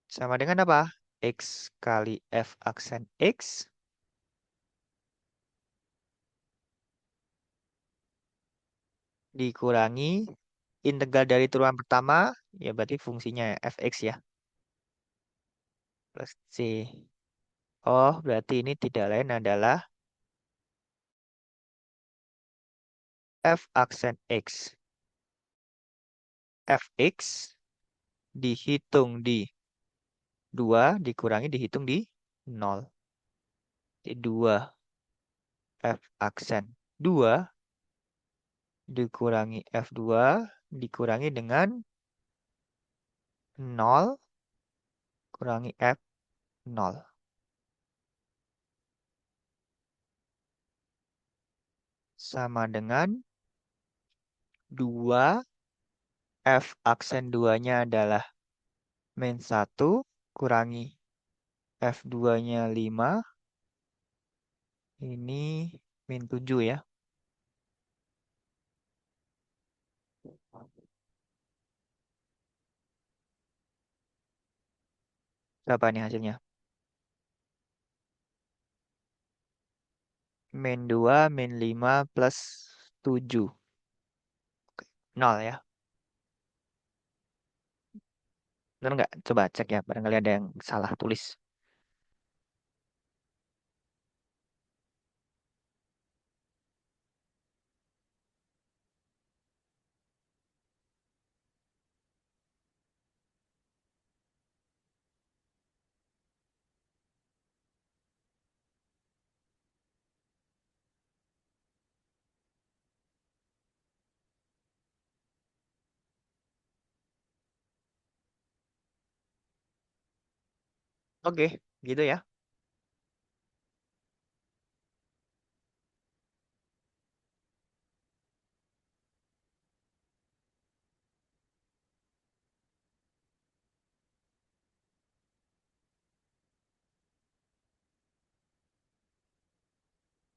S1: Sama dengan apa? X kali F aksen X dikurangi integral dari turunan pertama, ya berarti fungsinya fx ya, plus c. Oh, berarti ini tidak lain adalah f aksen x. Fx dihitung di 2 dikurangi dihitung di 0. Di 2 f aksen 2 dikurangi f2 dikurangi dengan 0 kurangi f0. Sama dengan 2 f aksen 2-nya adalah min 1 kurangi f2-nya 5. Ini min 7 ya. Berapa nih hasilnya? Min 2, min 5 plus 7. 0 ya. Benar nggak? Coba cek ya. Barangkali ada yang salah tulis. Oke, gitu ya.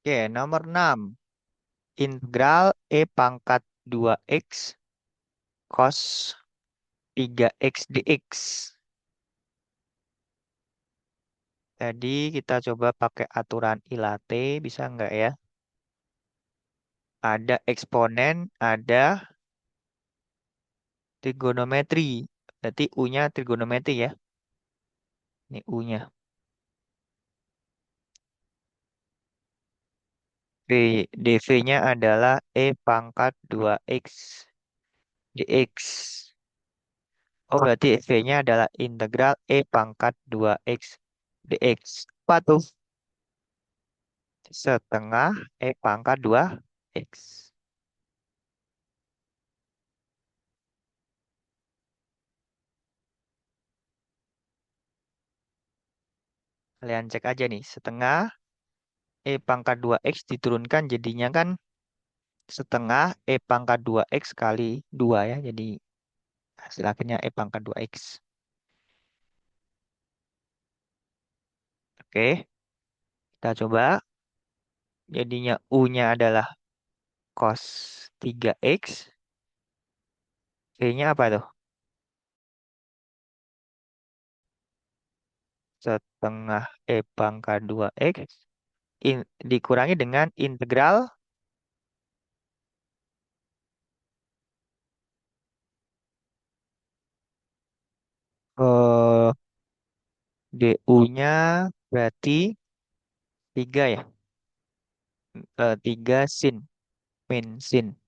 S1: Oke, nomor 6. Integral E pangkat 2X cos 3X dx. Tadi kita coba pakai aturan ILATE, bisa nggak ya? Ada eksponen, ada trigonometri. Berarti U-nya trigonometri ya. Ini U-nya. dv-nya adalah E pangkat 2X dx. Oh, berarti V-nya adalah integral E pangkat 2X dx. Apa tuh? Setengah E pangkat 2X. Kalian cek aja nih. Setengah E pangkat 2X diturunkan jadinya kan setengah E pangkat 2X kali 2 ya. Jadi hasil akhirnya E pangkat 2X. Oke, kita coba. Jadinya U-nya adalah cos 3X. V-nya apa tuh? Setengah E pangkat 2X dikurangi dengan integral DU-nya berarti 3 ya. 3 sin. Min sin.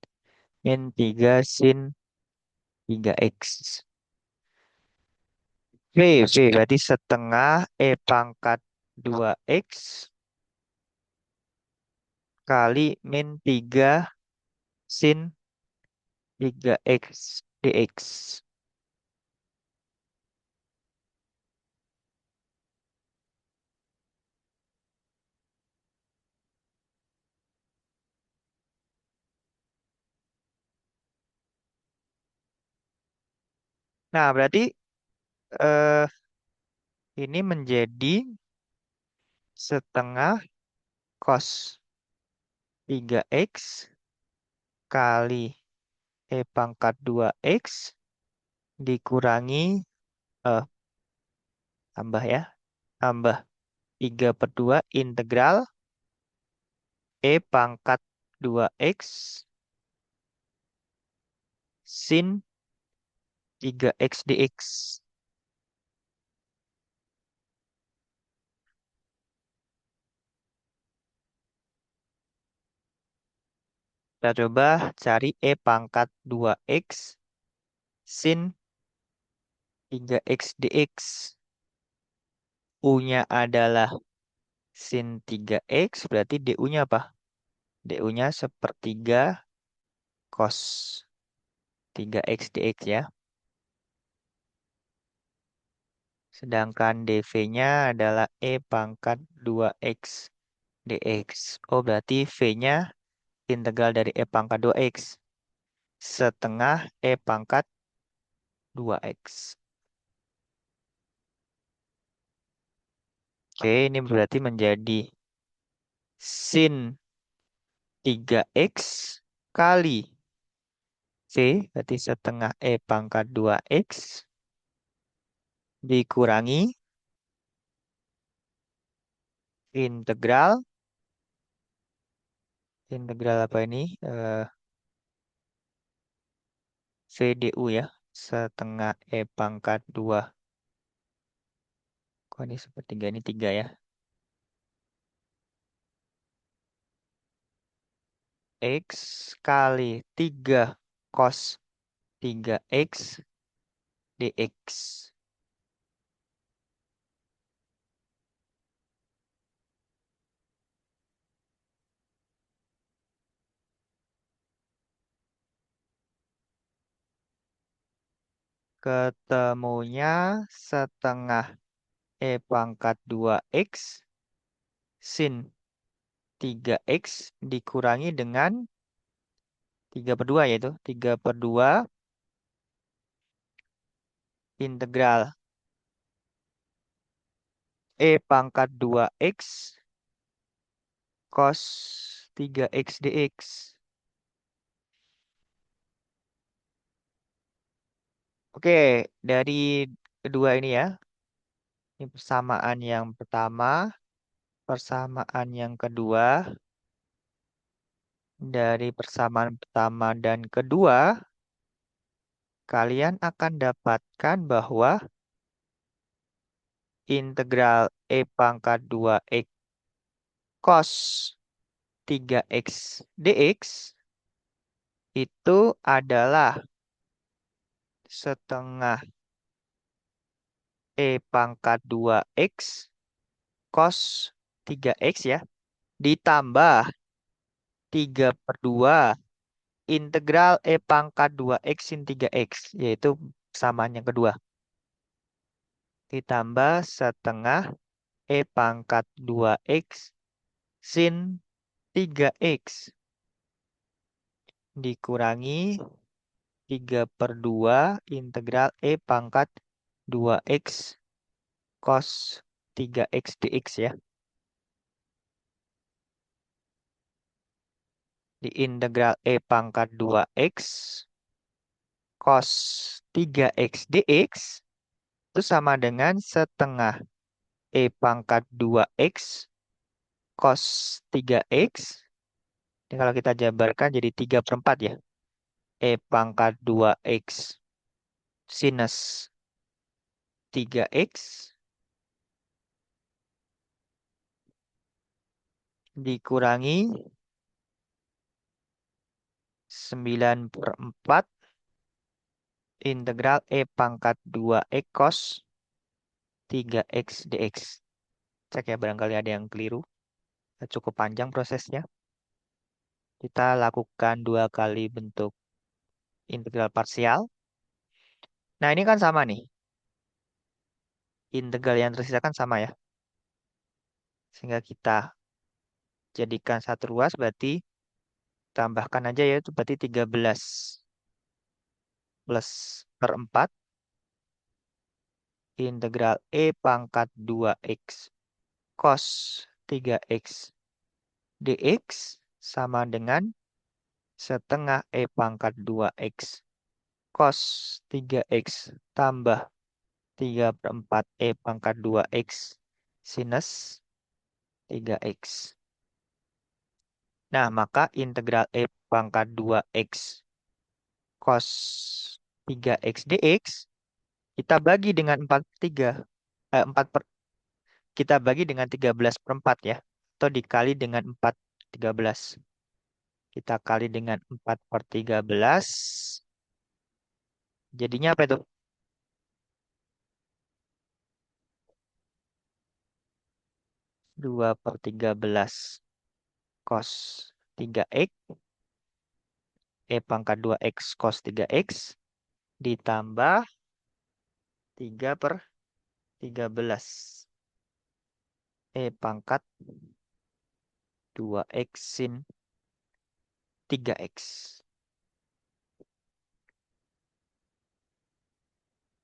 S1: Min 3 sin 3X. V berarti setengah E pangkat 2X kali min 3 sin 3x dx. Nah, berarti eh, ini menjadi setengah cos 3x kali e pangkat 2x dikurangi eh tambah ya, tambah 3/2 integral e pangkat 2x sin 3x dx. Kita coba cari e pangkat 2x sin 3x dx. U-nya adalah sin 3x, berarti du-nya apa? Du-nya sepertiga cos 3x dx ya. Sedangkan dv-nya adalah e pangkat 2x dx. Oh, berarti v-nya integral dari e pangkat 2x setengah e pangkat 2x. Oke, ini berarti menjadi sin 3x kali v, berarti setengah e pangkat 2x dikurangi integral, integral apa ini? V du ya, setengah e pangkat 2. Kok ini sepertiga, ini 3 ya. X kali 3 cos 3x dx. Ketemunya setengah e pangkat 2x sin 3x dikurangi dengan 3/2 yaitu 3/2 integral e pangkat 2x cos 3x dx. Oke, dari kedua ini ya. Ini persamaan yang pertama, persamaan yang kedua. Dari persamaan pertama dan kedua, kalian akan dapatkan bahwa integral e pangkat 2x cos 3x dx itu adalah setengah e pangkat 2x cos 3x ya, ditambah 3/2 integral e pangkat 2x sin 3x, yaitu persamaan yang kedua. Ditambah setengah e pangkat 2x sin 3x dikurangi 3/2 integral e pangkat 2x cos 3x dx ya. Di integral e pangkat 2x cos 3x dx itu sama dengan setengah e pangkat 2x cos 3x. Ini kalau kita jabarkan jadi 3/4 ya. E pangkat 2x sinus 3x dikurangi 9/4 integral e pangkat 2x cos 3x dx. Cek ya, barangkali ada yang keliru. Cukup panjang prosesnya. Kita lakukan 2 kali bentuk integral parsial. Nah, ini kan sama nih. Integral yang tersisa kan sama ya. Sehingga kita jadikan satu ruas berarti tambahkan aja ya, itu berarti 13 plus per 4 integral E pangkat 2X cos 3X dx sama dengan setengah E pangkat 2X cos 3X tambah 3 per 4 E pangkat 2X sinus 3X. Nah, maka integral E pangkat 2X cos 3X dx kita bagi dengan 4 per 3. 4 per, kita bagi dengan 13 per 4 ya. Atau dikali dengan 4 13. Kita kali dengan 4 per 13. Jadinya apa itu? 2 per 13 cos 3X. E pangkat 2X cos 3X. Ditambah 3 per 13. E pangkat 2X sin 3X.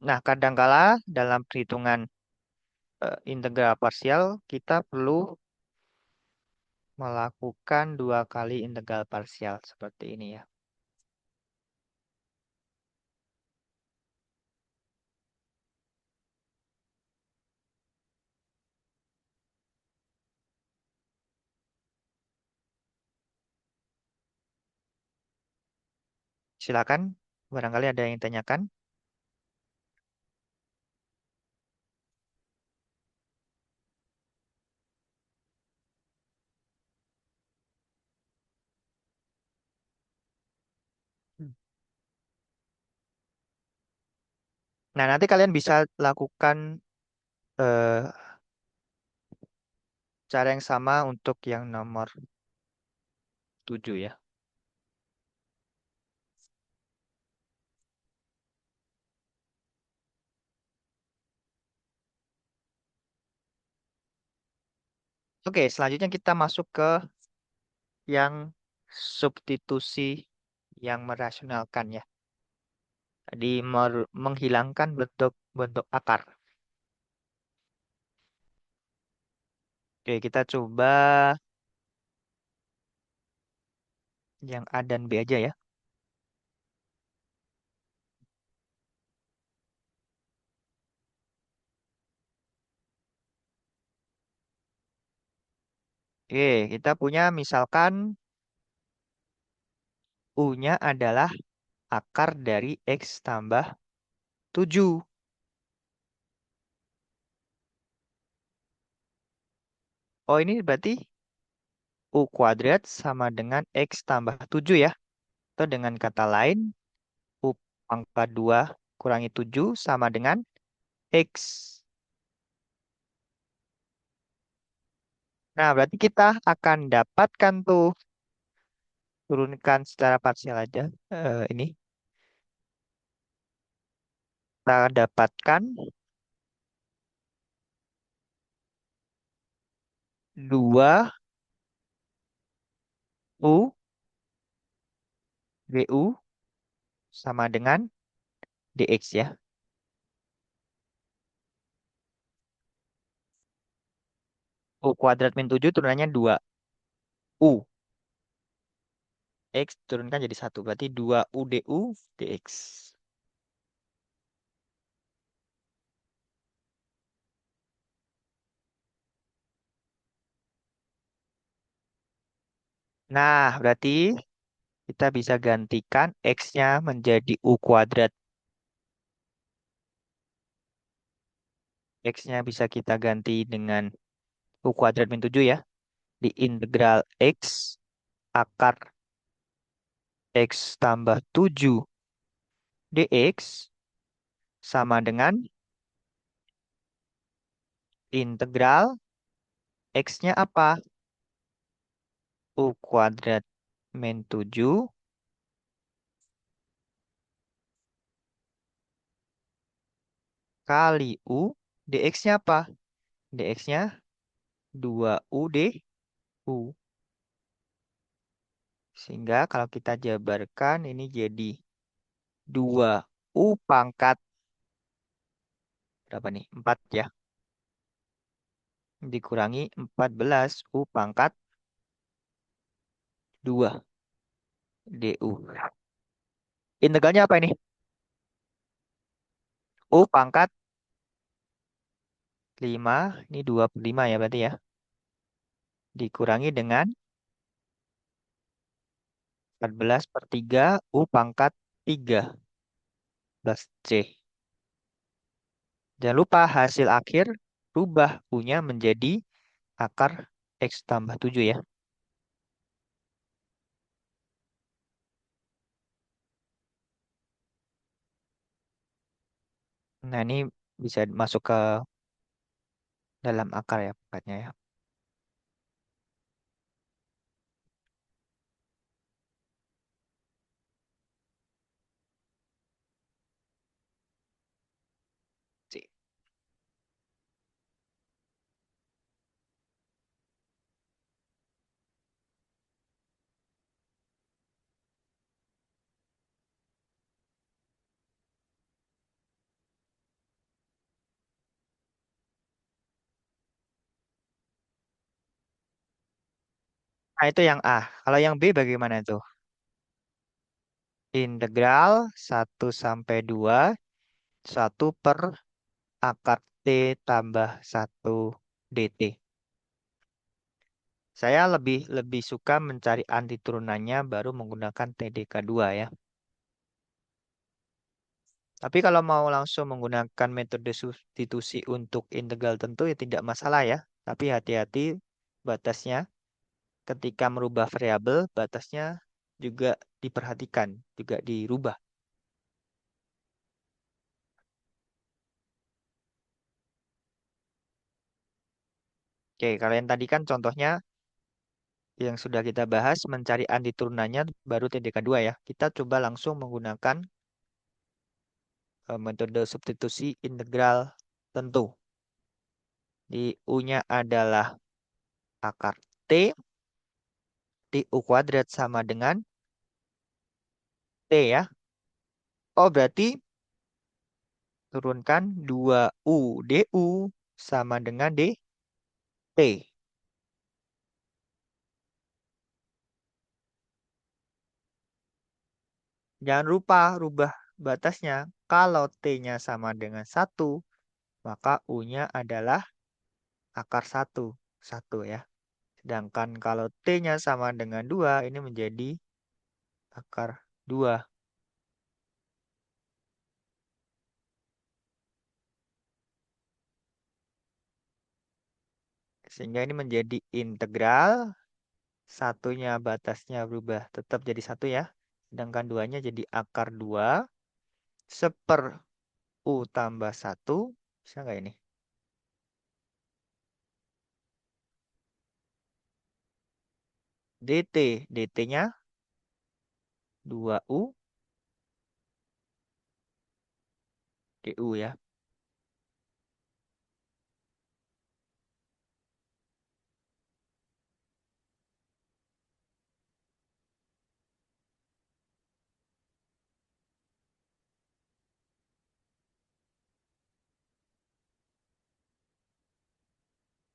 S1: Nah, kadangkala dalam perhitungan integral parsial kita perlu melakukan 2 kali integral parsial seperti ini ya. Silakan, barangkali ada yang tanyakan. Nah, nanti kalian bisa lakukan eh, cara yang sama untuk yang nomor 7 ya. Oke, selanjutnya kita masuk ke yang substitusi yang merasionalkan ya. Jadi menghilangkan bentuk-bentuk akar. Oke, kita coba yang A dan B aja ya. Oke, kita punya misalkan U-nya adalah akar dari X tambah 7. Oh, ini berarti U kuadrat sama dengan X tambah 7 ya. Atau dengan kata lain, U pangkat 2 kurangi 7 sama dengan X. Nah, berarti kita akan dapatkan tuh, turunkan secara parsial aja. Ini, kita dapatkan 2 U GU sama dengan DX ya. U kuadrat min 7 turunannya 2. U. X turunkan jadi 1. Berarti 2 U DU DX. Nah, berarti kita bisa gantikan X-nya menjadi U kuadrat. X-nya bisa kita ganti dengan U kuadrat min 7 ya. Di integral X akar X tambah 7 dx sama dengan integral X-nya apa? U kuadrat min 7 kali U, dx-nya apa? Dx-nya 2U du. Sehingga kalau kita jabarkan ini jadi 2U pangkat berapa nih? 4 ya. Dikurangi 14U pangkat 2 du. Integralnya apa ini? U pangkat 5, ini 2/5 ya berarti ya. Dikurangi dengan 14/3 U pangkat 3 plus C. Jangan lupa hasil akhir rubah U-nya menjadi akar X tambah 7 ya. Nah ini bisa masuk ke dalam akar ya pangkatnya ya. C. Nah itu yang A. Kalau yang B bagaimana itu? Integral 1 sampai 2 1 per akar T tambah 1 dt. Saya lebih lebih suka mencari anti turunannya baru menggunakan TDK2 ya. Tapi kalau mau langsung menggunakan metode substitusi untuk integral tentu ya tidak masalah ya. Tapi hati-hati batasnya ketika merubah variabel, batasnya juga diperhatikan, juga dirubah. Oke, kalau yang tadi kan contohnya yang sudah kita bahas mencari anti turunannya baru TDK2 ya. Kita coba langsung menggunakan metode substitusi integral tentu. Di U-nya adalah akar T, di U kuadrat sama dengan T ya. Oh berarti turunkan 2U du sama dengan dt. Jangan lupa rubah batasnya. Kalau T-nya sama dengan 1, maka U-nya adalah akar 1. 1 ya. Sedangkan kalau T-nya sama dengan 2, ini menjadi akar 2. Sehingga ini menjadi integral. Satunya batasnya berubah tetap jadi 1 ya. Sedangkan 2-nya jadi akar 2 seper U tambah 1. Bisa nggak ini? dt. dt-nya 2U du ya.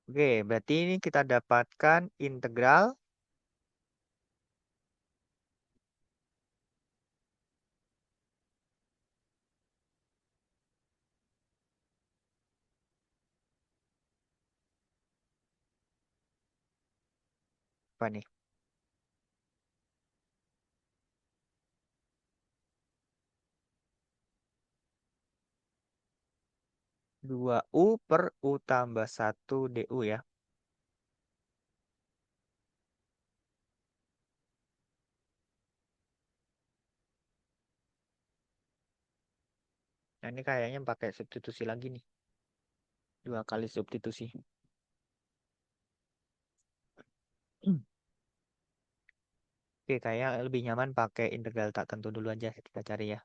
S1: Oke, berarti ini kita dapatkan integral apa nih? 2U per U tambah 1 du ya. Nah, ini kayaknya pakai substitusi lagi nih. 2 kali substitusi. Oke, kayaknya lebih nyaman pakai integral tak tentu dulu aja kita cari ya.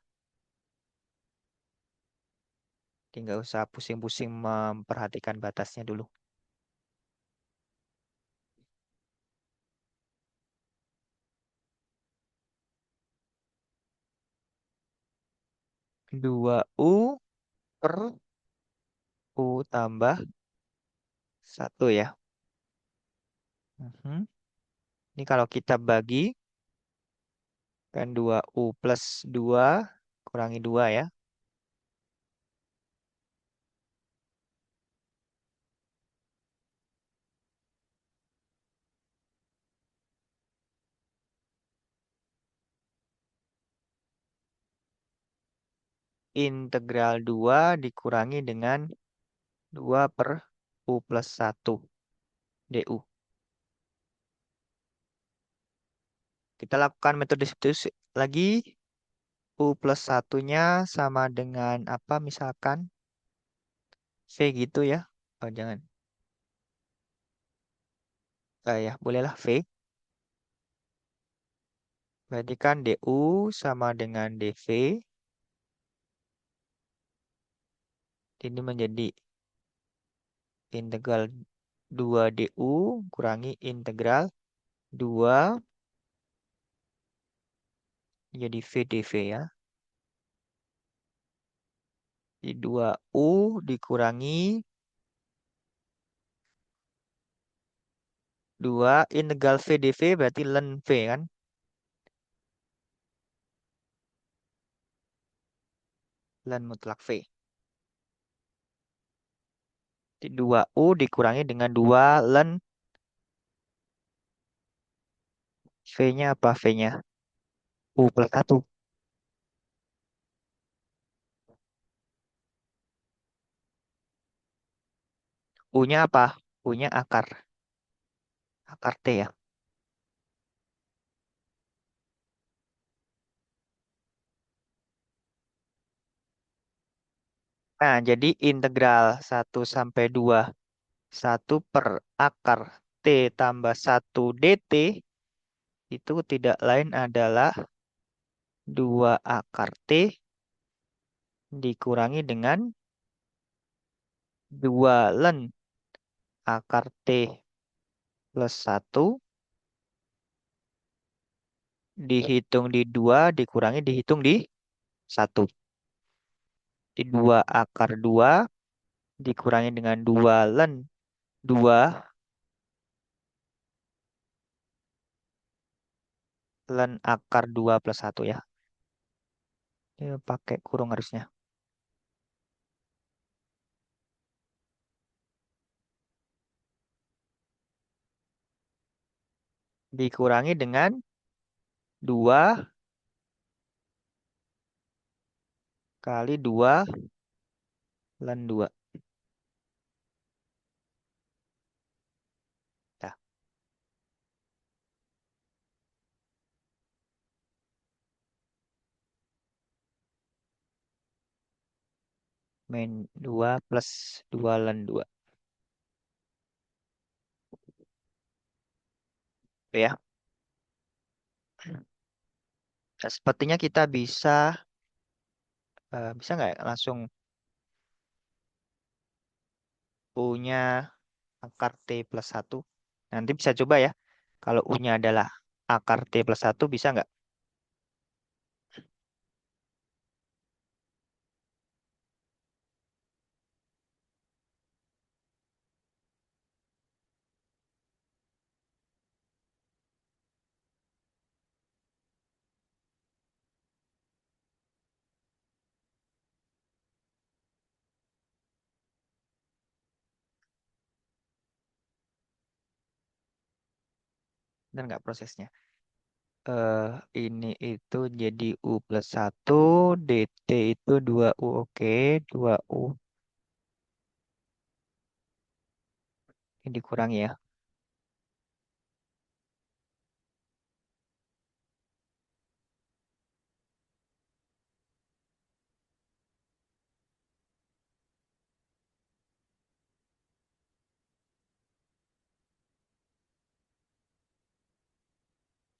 S1: Jadi nggak usah pusing-pusing memperhatikan batasnya dulu. Dua U per U tambah 1 ya. Mhm. Ini kalau kita bagi, kan 2U plus 2 kurangi 2 ya. Integral 2 dikurangi dengan 2 per U plus 1 DU. Kita lakukan metode substitusi lagi. U plus 1-nya sama dengan apa misalkan? V gitu ya. Oh, jangan. Ya, bolehlah V. Berarti kan DU sama dengan DV. Ini menjadi integral 2 DU kurangi integral 2 jadi V dV ya. Di 2U dikurangi 2 integral V dV berarti ln V kan. Ln mutlak V. Di 2U dikurangi dengan 2 ln V-nya apa V-nya? U plus 1. U-nya apa? U-nya akar. Akar T ya. Nah, jadi integral 1 sampai 2. 1 per akar T tambah 1 DT itu tidak lain adalah 2 akar T dikurangi dengan 2 ln akar T plus 1 dihitung di 2 dikurangi dihitung di 1. Di 2 akar 2 dikurangi dengan 2 ln 2 ln akar 2 plus 1 ya. Ini pakai kurung harusnya. Dikurangi dengan 2 kali 2 ln 2. Nah, min 2 plus 2 ln 2. Ya. Nah, sepertinya kita bisa nggak langsung U-nya akar T plus 1. Nanti bisa coba ya. Kalau U-nya adalah akar T plus 1 bisa nggak? Benar nggak prosesnya? eh ini itu jadi U plus 1, DT itu 2U, oke, 2U. Ini dikurangi ya.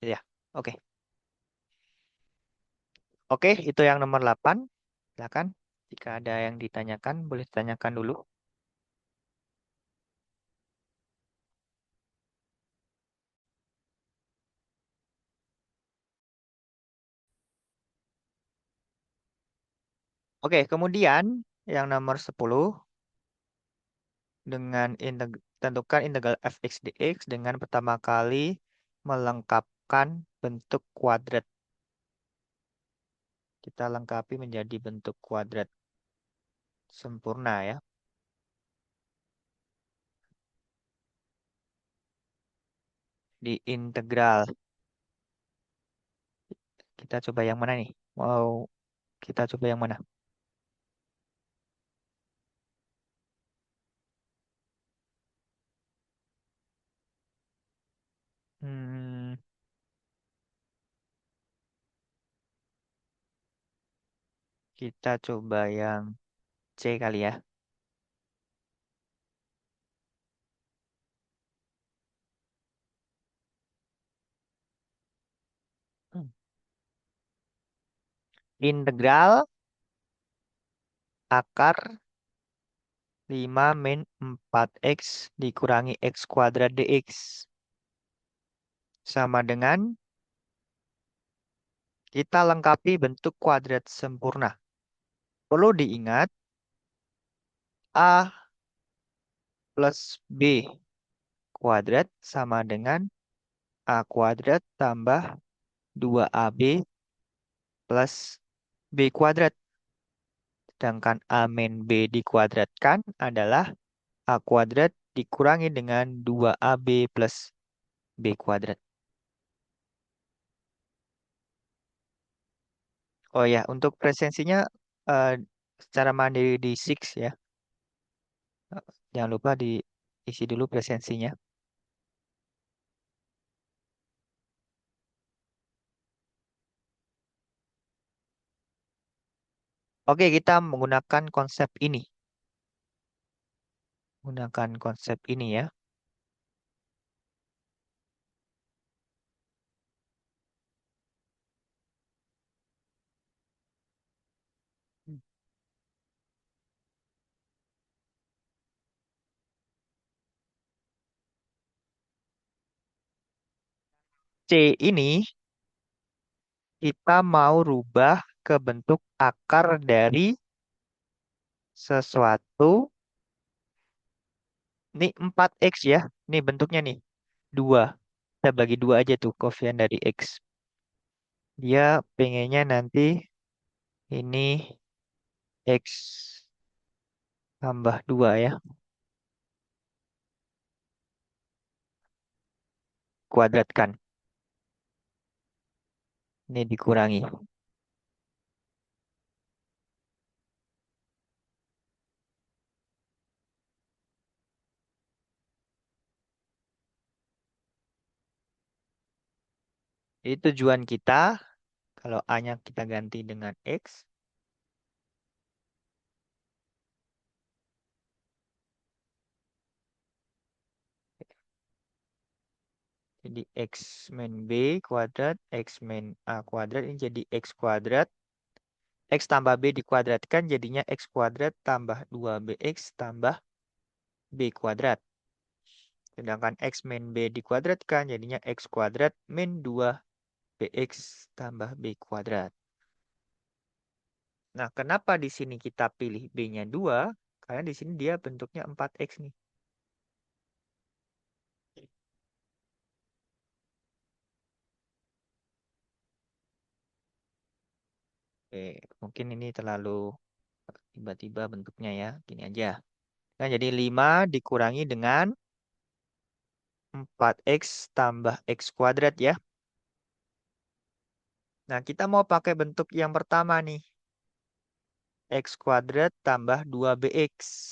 S1: Ya, oke. Oke, itu yang nomor 8. Silakan. Jika ada yang ditanyakan, boleh ditanyakan dulu. Oke, kemudian yang nomor 10 dengan tentukan integral fx dx dengan pertama kali melengkapkan bentuk kuadrat. Kita lengkapi menjadi bentuk kuadrat sempurna ya. Di integral. Kita coba yang mana nih? Mau kita coba yang mana? Hmm, kita coba yang C kali ya. Hmm. Integral akar 5 min 4x dikurangi x kuadrat dx. Sama dengan kita lengkapi bentuk kuadrat sempurna. Perlu diingat A plus B kuadrat sama dengan A kuadrat tambah 2AB plus B kuadrat. Sedangkan A min B dikuadratkan adalah A kuadrat dikurangi dengan 2AB plus B kuadrat. Oh ya, untuk presensinya eh, secara mandiri di Six ya. Jangan lupa diisi dulu presensinya. Oke, kita menggunakan konsep ini. Menggunakan konsep ini ya. C ini kita mau rubah ke bentuk akar dari sesuatu. Ini 4x ya. Ini bentuknya nih. 2. Kita bagi 2 aja tuh koefisien dari X. Dia pengennya nanti ini X tambah 2 ya. Kuadratkan. Ini dikurangi. Jadi tujuan kita, kalau A-nya kita ganti dengan X. Jadi X min B kuadrat, X min A kuadrat, ini jadi X kuadrat. X tambah B dikuadratkan, jadinya X kuadrat tambah 2BX tambah B kuadrat. Sedangkan X min B dikuadratkan, jadinya X kuadrat min 2BX tambah B kuadrat. Nah, kenapa di sini kita pilih B-nya 2? Karena di sini dia bentuknya 4X nih. Oke, mungkin ini terlalu tiba-tiba bentuknya ya. Gini aja. Nah, jadi 5 dikurangi dengan 4X tambah X kuadrat ya. Nah, kita mau pakai bentuk yang pertama nih. X kuadrat tambah 2BX.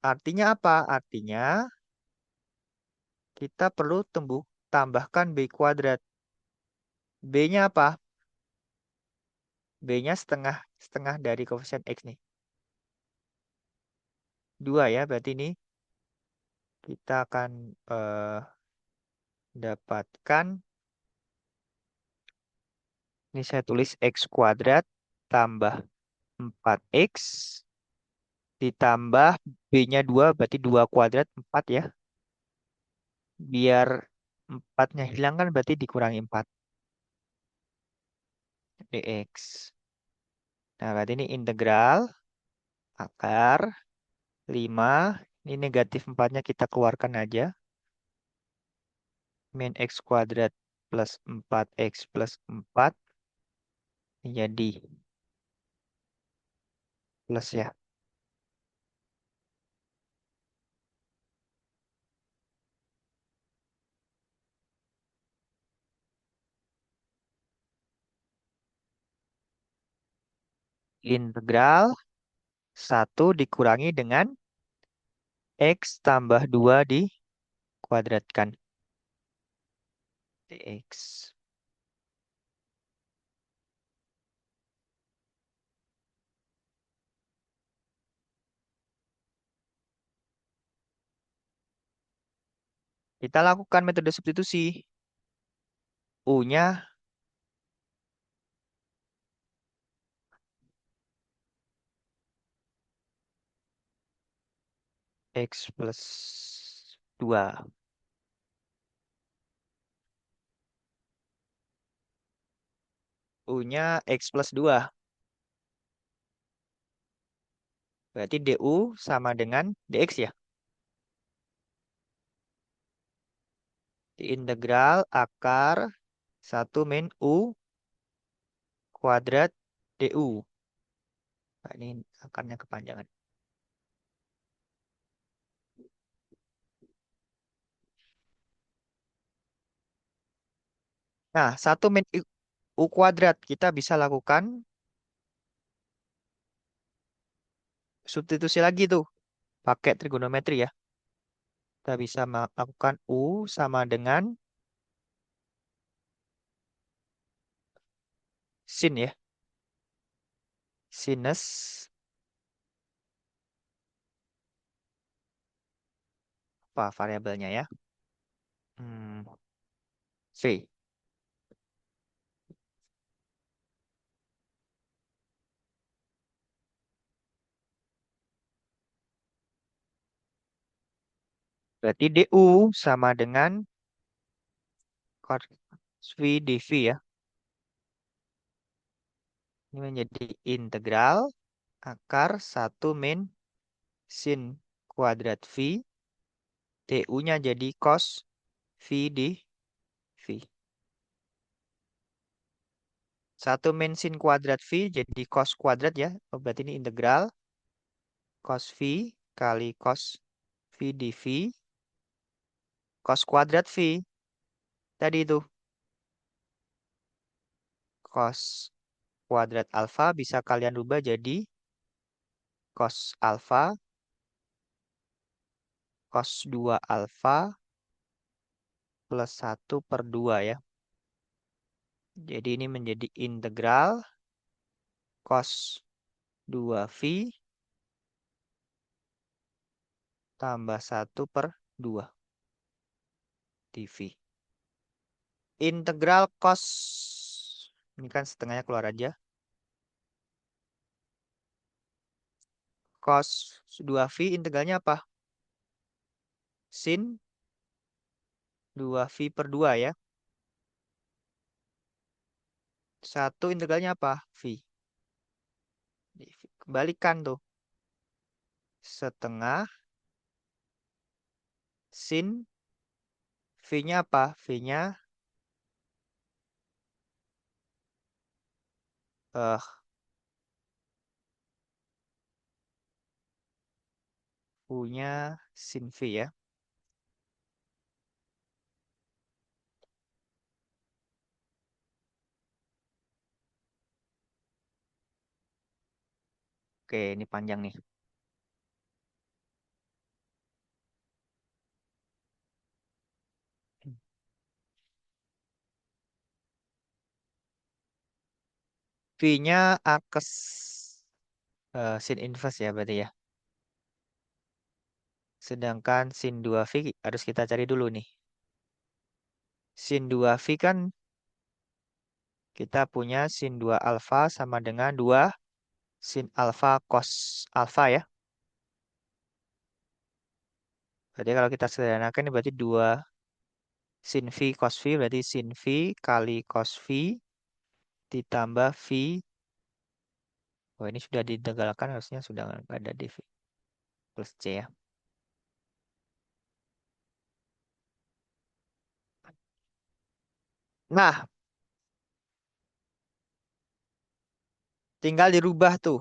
S1: Artinya apa? Artinya kita perlu tambahkan B kuadrat. B-nya apa? B-nya setengah dari koefisien X nih. 2 ya, berarti ini kita akan dapatkan, ini saya tulis X kuadrat tambah 4x ditambah b-nya 2 berarti 2 kuadrat 4 ya. Biar 4-nya hilang kan berarti dikurangi 4 dx. Nah, berarti ini integral akar 5. Ini negatif 4-nya kita keluarkan aja. Min x kuadrat plus 4x plus 4 jadi plus ya. Integral 1 dikurangi dengan x tambah 2 dikuadratkan. Dx. Kita lakukan metode substitusi. U-nya x plus 2. U-nya x plus 2. Berarti du sama dengan dx ya. Integral akar 1 min u kuadrat du. Nah, ini akarnya kepanjangan. Nah, 1 min u kuadrat kita bisa lakukan substitusi lagi tuh. Pakai trigonometri ya. Kita bisa melakukan u sama dengan sin ya. Sinus apa variabelnya ya? V. Berarti du sama dengan cos V dV ya. Ini menjadi integral akar 1 min sin kuadrat V. Du-nya jadi cos V dV. 1 min sin kuadrat V jadi cos kuadrat ya. Oh, berarti ini integral cos V kali cos V dV. Cos kuadrat V. Tadi itu. Cos kuadrat alfa bisa kalian rubah jadi cos alfa cos 2 alfa plus 1/2 ya. Jadi ini menjadi integral cos 2V tambah 1/2 dV. Integral cos, ini kan setengahnya keluar aja. Cos 2V integralnya apa? Sin 2V/2 ya. 1 integralnya apa? V. Kembalikan tuh. Setengah sin V-nya apa? V-nya punya sin V ya. Oke, ini panjang nih. V-nya akes sin inverse ya berarti ya. Sedangkan sin 2V harus kita cari dulu nih. Sin 2V kan Kita punya sin 2 alfa sama dengan 2 sin alfa cos alfa ya. Berarti kalau kita sederhanakan ini berarti 2 sin V cos V berarti sin V kali cos V ditambah V. Oh ini sudah ditegalkan harusnya sudah nggak ada dV plus C ya. Nah, tinggal dirubah tuh.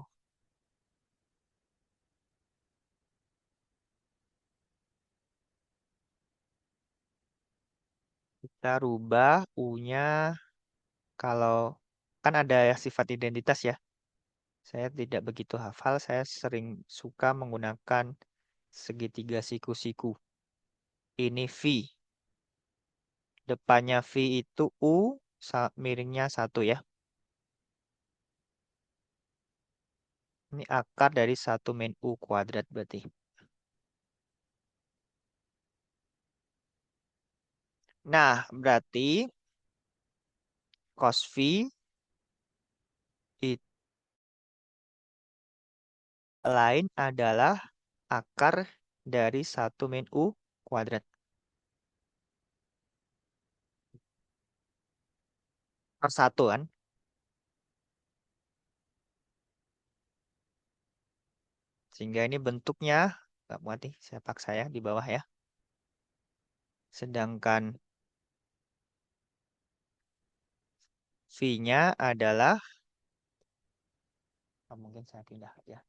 S1: Kita rubah U-nya kalau kan ada sifat identitas ya. Saya tidak begitu hafal, saya sering suka menggunakan segitiga siku-siku. Ini V. Depannya V itu U, miringnya 1 ya. Ini akar dari 1 min U kuadrat berarti. Nah, berarti cos V itu lain adalah akar dari 1 min U kuadrat. Per 1 kan. Sehingga ini bentuknya, nggak muat nih, saya paksa ya di bawah ya. Sedangkan V-nya adalah, mungkin saya pindah ya.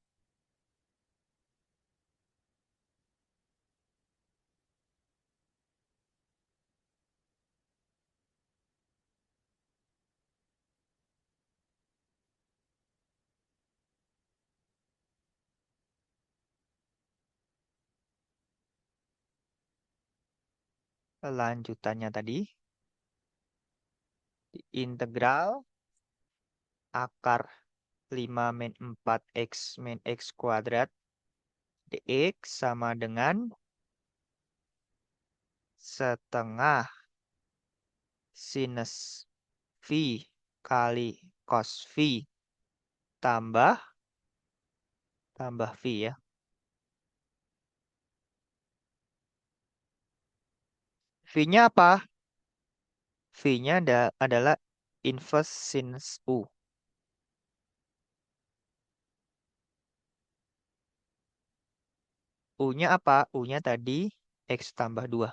S1: Lanjutannya tadi, integral akar 5 min 4x min x kuadrat dx sama dengan setengah sinus V kali cos V tambah V ya. V-nya apa? V-nya adalah inverse sinus U. U-nya apa? U-nya tadi X tambah 2.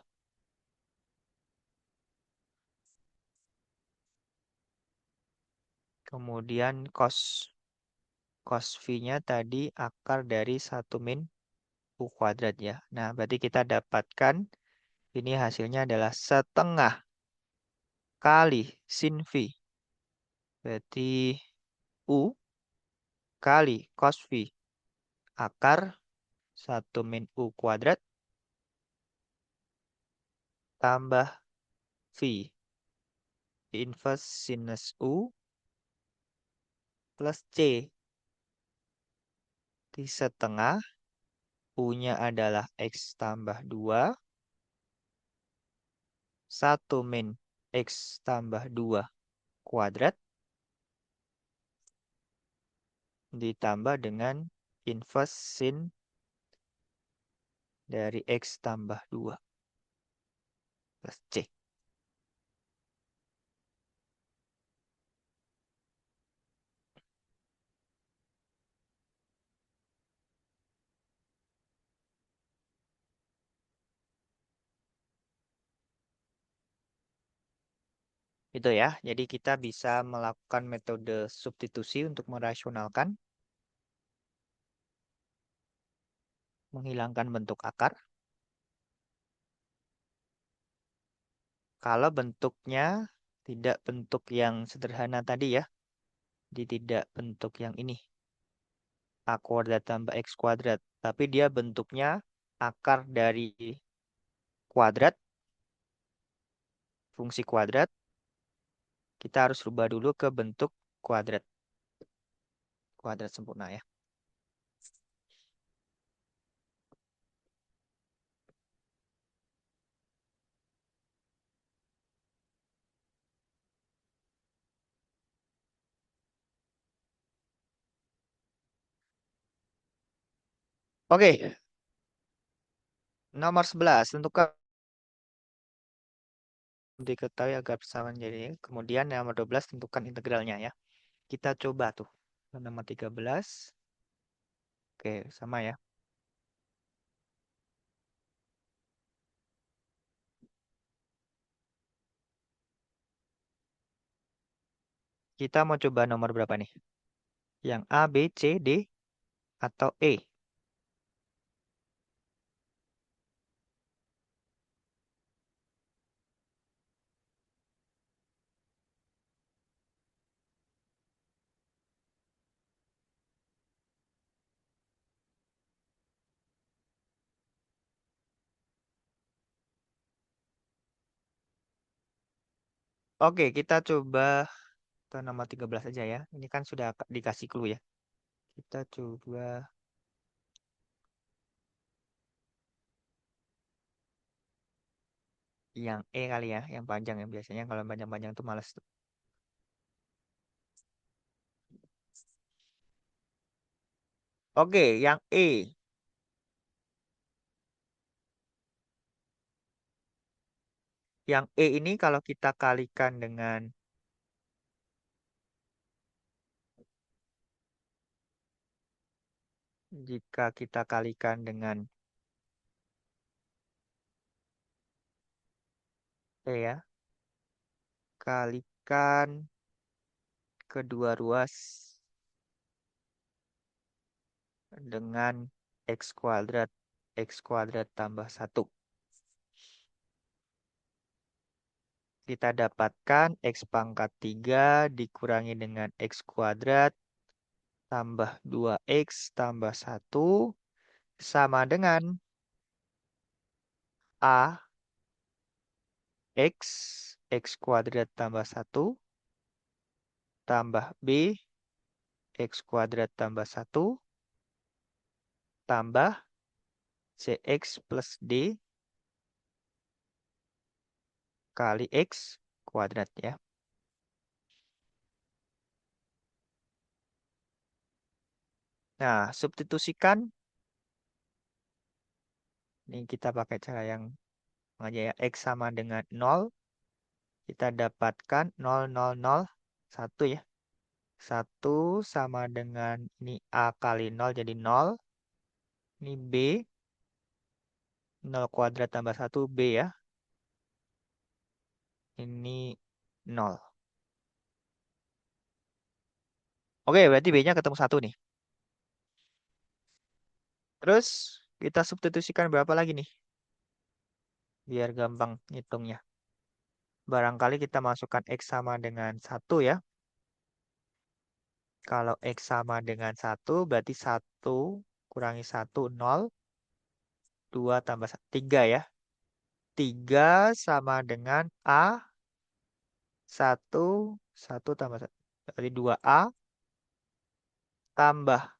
S1: Kemudian cos V-nya tadi akar dari 1 min U kuadrat ya. Nah, berarti kita dapatkan ini hasilnya adalah setengah kali sin V. Berarti U kali cos V akar 1 min U kuadrat tambah V. Inverse sinus U plus C. Di setengah, U-nya adalah X tambah 2. 1 min X tambah 2 kuadrat. Ditambah dengan inverse sin dari X tambah 2 plus C. Itu ya, jadi kita bisa melakukan metode substitusi untuk merasionalkan, menghilangkan bentuk akar. Kalau bentuknya tidak bentuk yang sederhana tadi ya, jadi tidak bentuk yang ini, A kuadrat tambah X kuadrat, tapi dia bentuknya akar dari kuadrat, fungsi kuadrat, kita harus rubah dulu ke bentuk kuadrat sempurna ya. Oke, nomor 11. Tentukan diketahui agar persamaan jadi. Kemudian nomor 12 tentukan integralnya ya. Kita coba tuh. Nomor 13. Oke, sama ya. Kita mau coba nomor berapa nih? Yang A, B, C, D, atau E? Oke, kita coba ke nomor 13 aja ya. Ini kan sudah dikasih clue ya. Kita coba yang E kali ya, yang panjang ya. Biasanya kalau panjang-panjang tuh males tuh. Oke, yang E. Yang E ini kalau kita kalikan dengan jika kita kalikan dengan E ya, kalikan kedua ruas dengan X kuadrat tambah 1. Kita dapatkan X pangkat 3 dikurangi dengan X kuadrat tambah 2X tambah 1 sama dengan A X kuadrat tambah 1 tambah B X kuadrat tambah 1 tambah CX plus D kali X kuadrat ya. Nah, substitusikan. Ini kita pakai cara yang aja ya. X sama dengan 0. Kita dapatkan 0, 0, 0, 1 ya. 1 sama dengan ini A kali 0 jadi 0. Ini B. 0 kuadrat tambah 1 B ya. Ini 0. Oke, berarti B-nya ketemu 1 nih. Terus kita substitusikan berapa lagi nih? Biar gampang ngitungnya. Barangkali kita masukkan X sama dengan 1 ya. Kalau X sama dengan 1 berarti 1 kurangi 1, 0. 2 tambah 3 ya. 3 sama dengan A. 1, 1 tambah 1. Berarti 2A tambah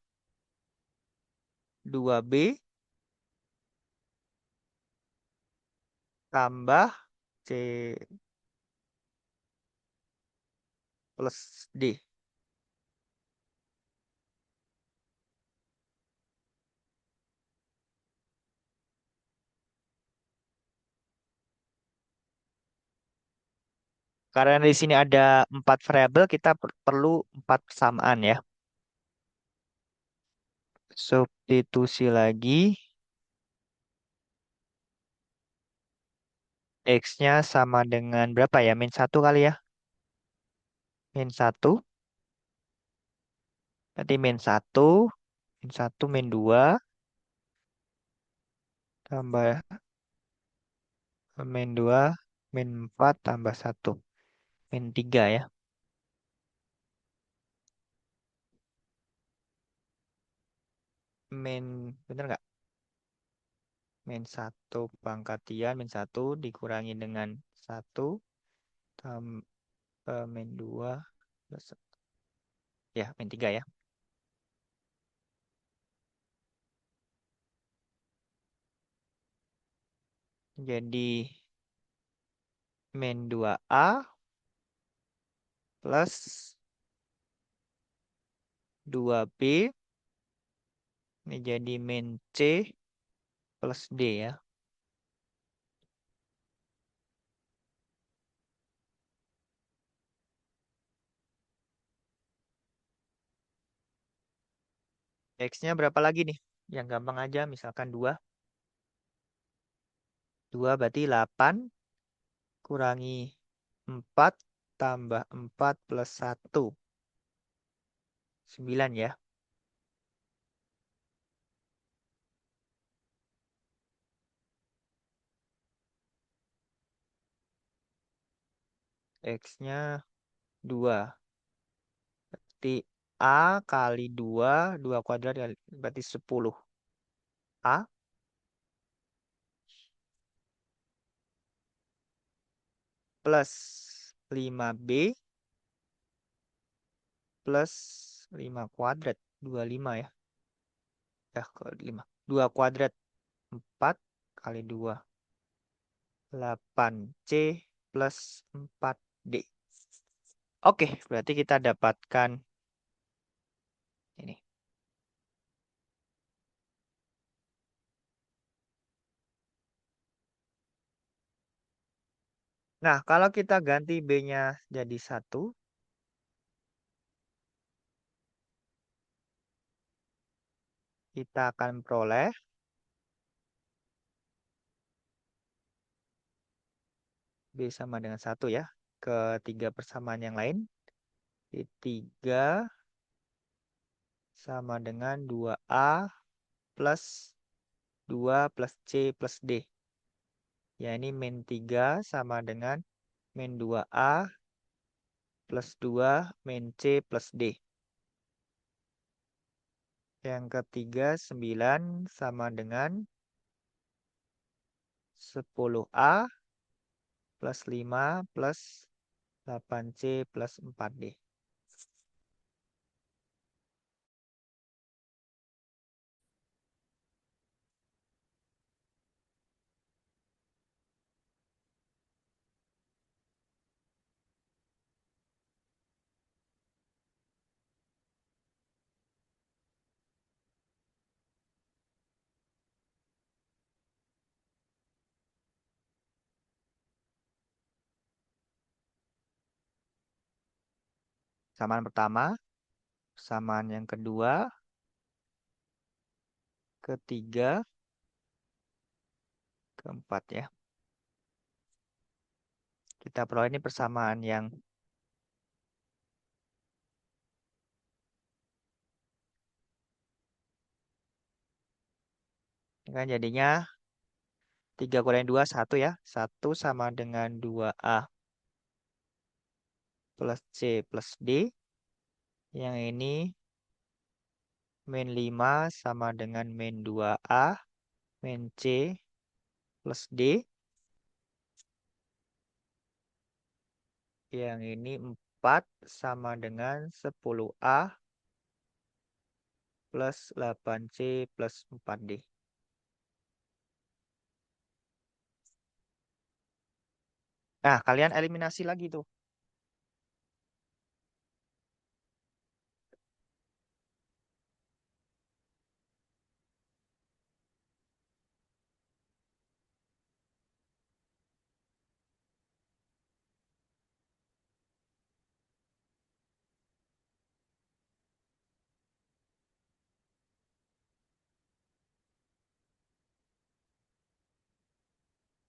S1: 2B tambah C plus D. Karena di sini ada 4 variabel, kita perlu 4 persamaan ya. Substitusi lagi. X-nya sama dengan berapa ya? Min 1 kali ya. Min 1. Berarti min 1. Min 1, min 2. Tambah min 2. Min 4 tambah 1. Min 3 ya. Bener nggak? Min 1 pangkatian. Min 1 dikurangi dengan 1. Tambah min 2. Plus, ya, min 3 ya. Jadi min 2A plus 2B Ini jadi min C plus D ya. X-nya berapa lagi nih? Yang gampang aja, misalkan 2. 2 berarti 8 kurangi 4 tambah 4 plus 1. 9 ya. X-nya 2. Berarti A kali 2, 2 kuadrat berarti 10. A plus 5B plus 5 kuadrat. 25 ya. Ya, ke 5. 2 kuadrat 4 kali 2. 8C plus 4D. Oke, berarti kita dapatkan ini. Nah, kalau kita ganti B-nya jadi 1, kita akan peroleh B sama dengan 1 ya. Ketiga persamaan yang lain. 3 sama dengan 2A plus 2 plus C plus D. Ya, ini min 3 sama dengan min 2A plus 2 min C plus D. Yang ketiga 9 sama dengan 10A plus 5 plus 8C plus 4D. Persamaan pertama, persamaan yang kedua, ketiga, keempat ya. Kita peroleh ini persamaan yang kan jadinya 3 kurangi 2, 1 ya. 1 sama dengan 2A plus C plus D. Yang ini min 5 sama dengan min 2A min C plus D. Yang ini 4 sama dengan 10A plus 8C plus 4D. Nah, kalian eliminasi lagi tuh.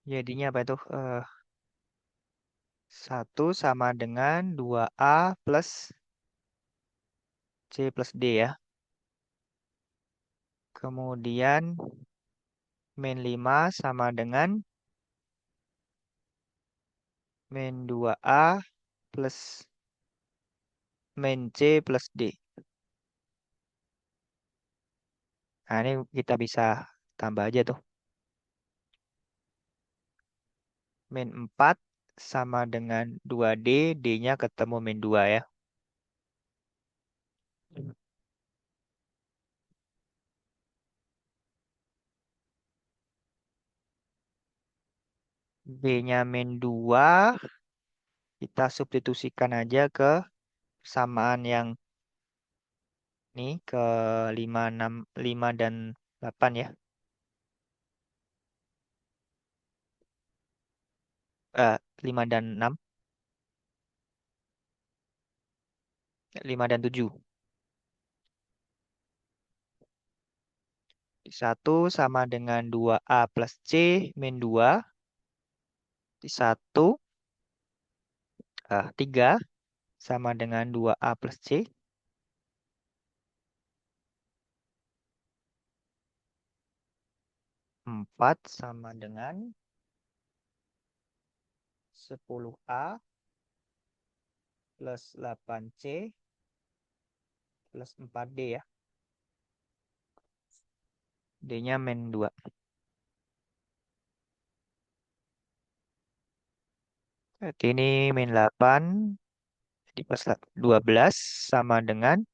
S1: Jadinya apa itu? 1 sama dengan 2A plus C plus D ya. Kemudian min 5 sama dengan min 2A plus min C plus D. Nah, ini kita bisa tambah aja tuh. Min 4 sama dengan 2D, D-nya ketemu min 2 ya. B-nya min 2, kita substitusikan aja ke persamaan yang Ini ke 5, 6, 5 dan 8 ya. 5 dan 6, 5 dan 7. 1 sama dengan 2A plus C min 2. 1, 3 sama dengan 2A plus C. 4 sama dengan 10A plus 8C plus 4D ya. D-nya min 2. Berarti ini min 8. Jadi plus 12 sama dengan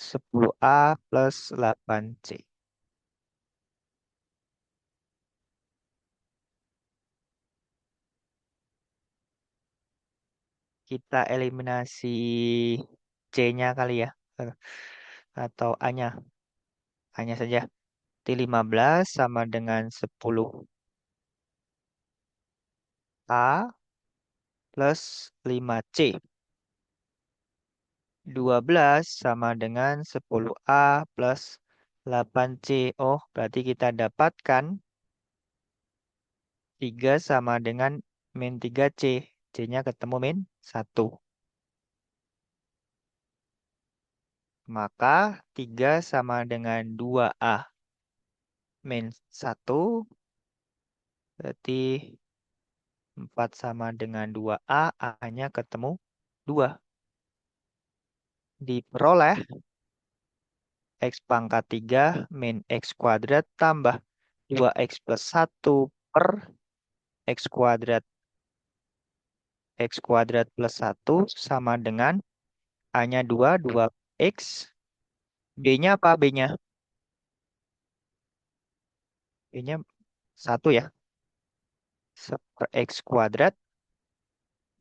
S1: 10A plus 8C. Kita eliminasi C-nya kali ya. Atau A-nya. A-nya saja. T15 sama dengan 10A plus 5C. 12 sama dengan 10A plus 8C. Oh, berarti kita dapatkan 3 sama dengan min 3C. C-nya ketemu min 1. Maka 3 sama dengan 2A min 1. Berarti 4 sama dengan 2A. A-nya ketemu 2. Diperoleh X pangkat 3 min X kuadrat tambah 2X plus 1 per X kuadrat. X kuadrat plus 1 sama dengan A-nya 2, 2X. B-nya apa? B-nya? B-nya 1 ya. Per X kuadrat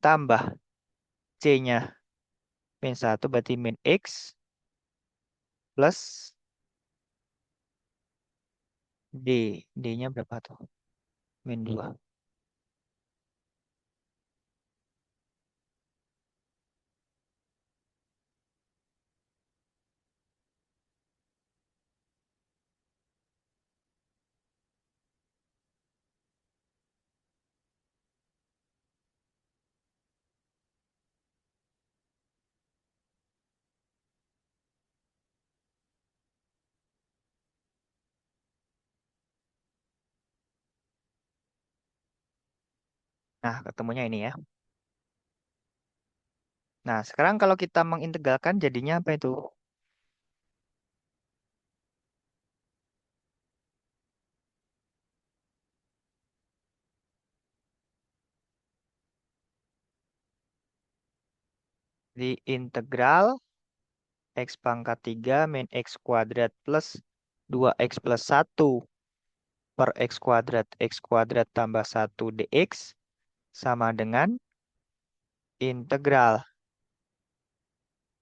S1: tambah C-nya min 1 berarti min X plus D. D-nya berapa tuh? Min 2. Nah, ketemunya ini ya. Nah, sekarang kalau kita mengintegralkan jadinya apa itu? Di integral X pangkat 3 min X kuadrat plus 2X plus 1 per X kuadrat tambah 1 dx sama dengan integral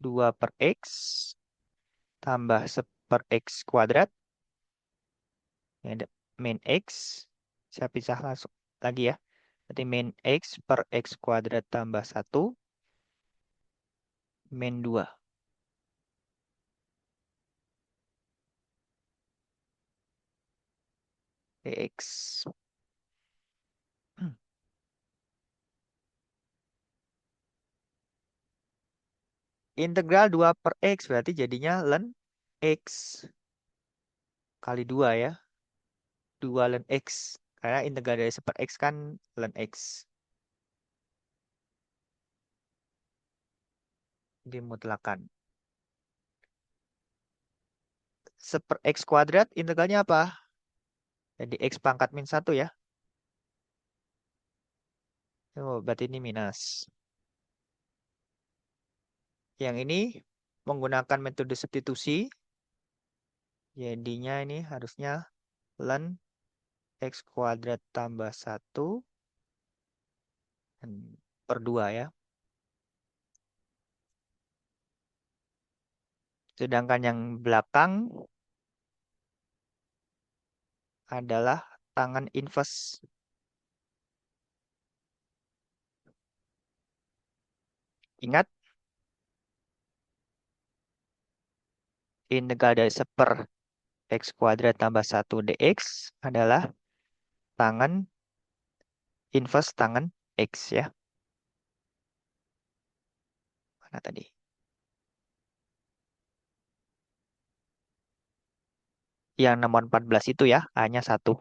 S1: 2 per X tambah per X kuadrat. Ya, ada min X. Saya pisah langsung lagi ya. Berarti min X per X kuadrat tambah 1 min 2 dx. Integral 2 per X berarti jadinya ln X kali 2 ya. 2 ln X. Karena integral dari 1 per X kan ln X. Dimutlakan. 1 per X kuadrat integralnya apa? Jadi X pangkat min 1 ya. Oh, berarti ini minus. Yang ini menggunakan metode substitusi. Jadinya ini harusnya ln X kuadrat tambah 1 per 2 ya. Sedangkan yang belakang adalah tangan inverse. Ingat, integral dari 1/, x kuadrat tambah 1 dx adalah tangan inverse tangan x ya. Mana tadi? Yang nomor 14 itu ya, hanya 1.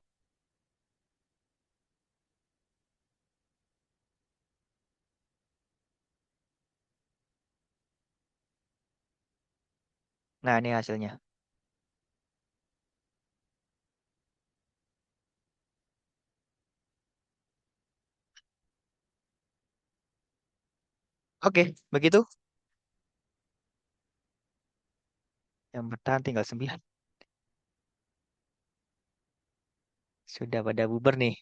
S1: Nah, ini hasilnya. Oke, begitu. Yang bertahan tinggal 9. Sudah pada bubar nih.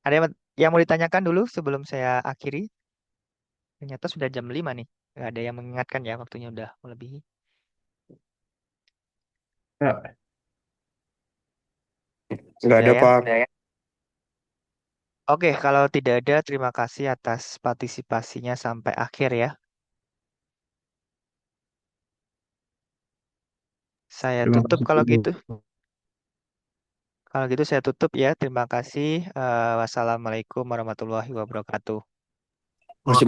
S1: Ada yang mau ditanyakan dulu sebelum saya akhiri? Ternyata sudah jam 5 nih. Nggak ada yang mengingatkan ya, waktunya udah melebihi.
S3: Ya, nggak
S1: Sudah
S3: ada
S1: ya?
S3: Pak.
S1: Oke, kalau tidak ada, terima kasih atas partisipasinya sampai akhir ya. Saya
S3: Terima
S1: tutup
S3: kasih
S1: kalau
S3: Bu.
S1: gitu. Kalau gitu saya tutup ya. Terima kasih. Wassalamualaikum warahmatullahi wabarakatuh.
S3: Masih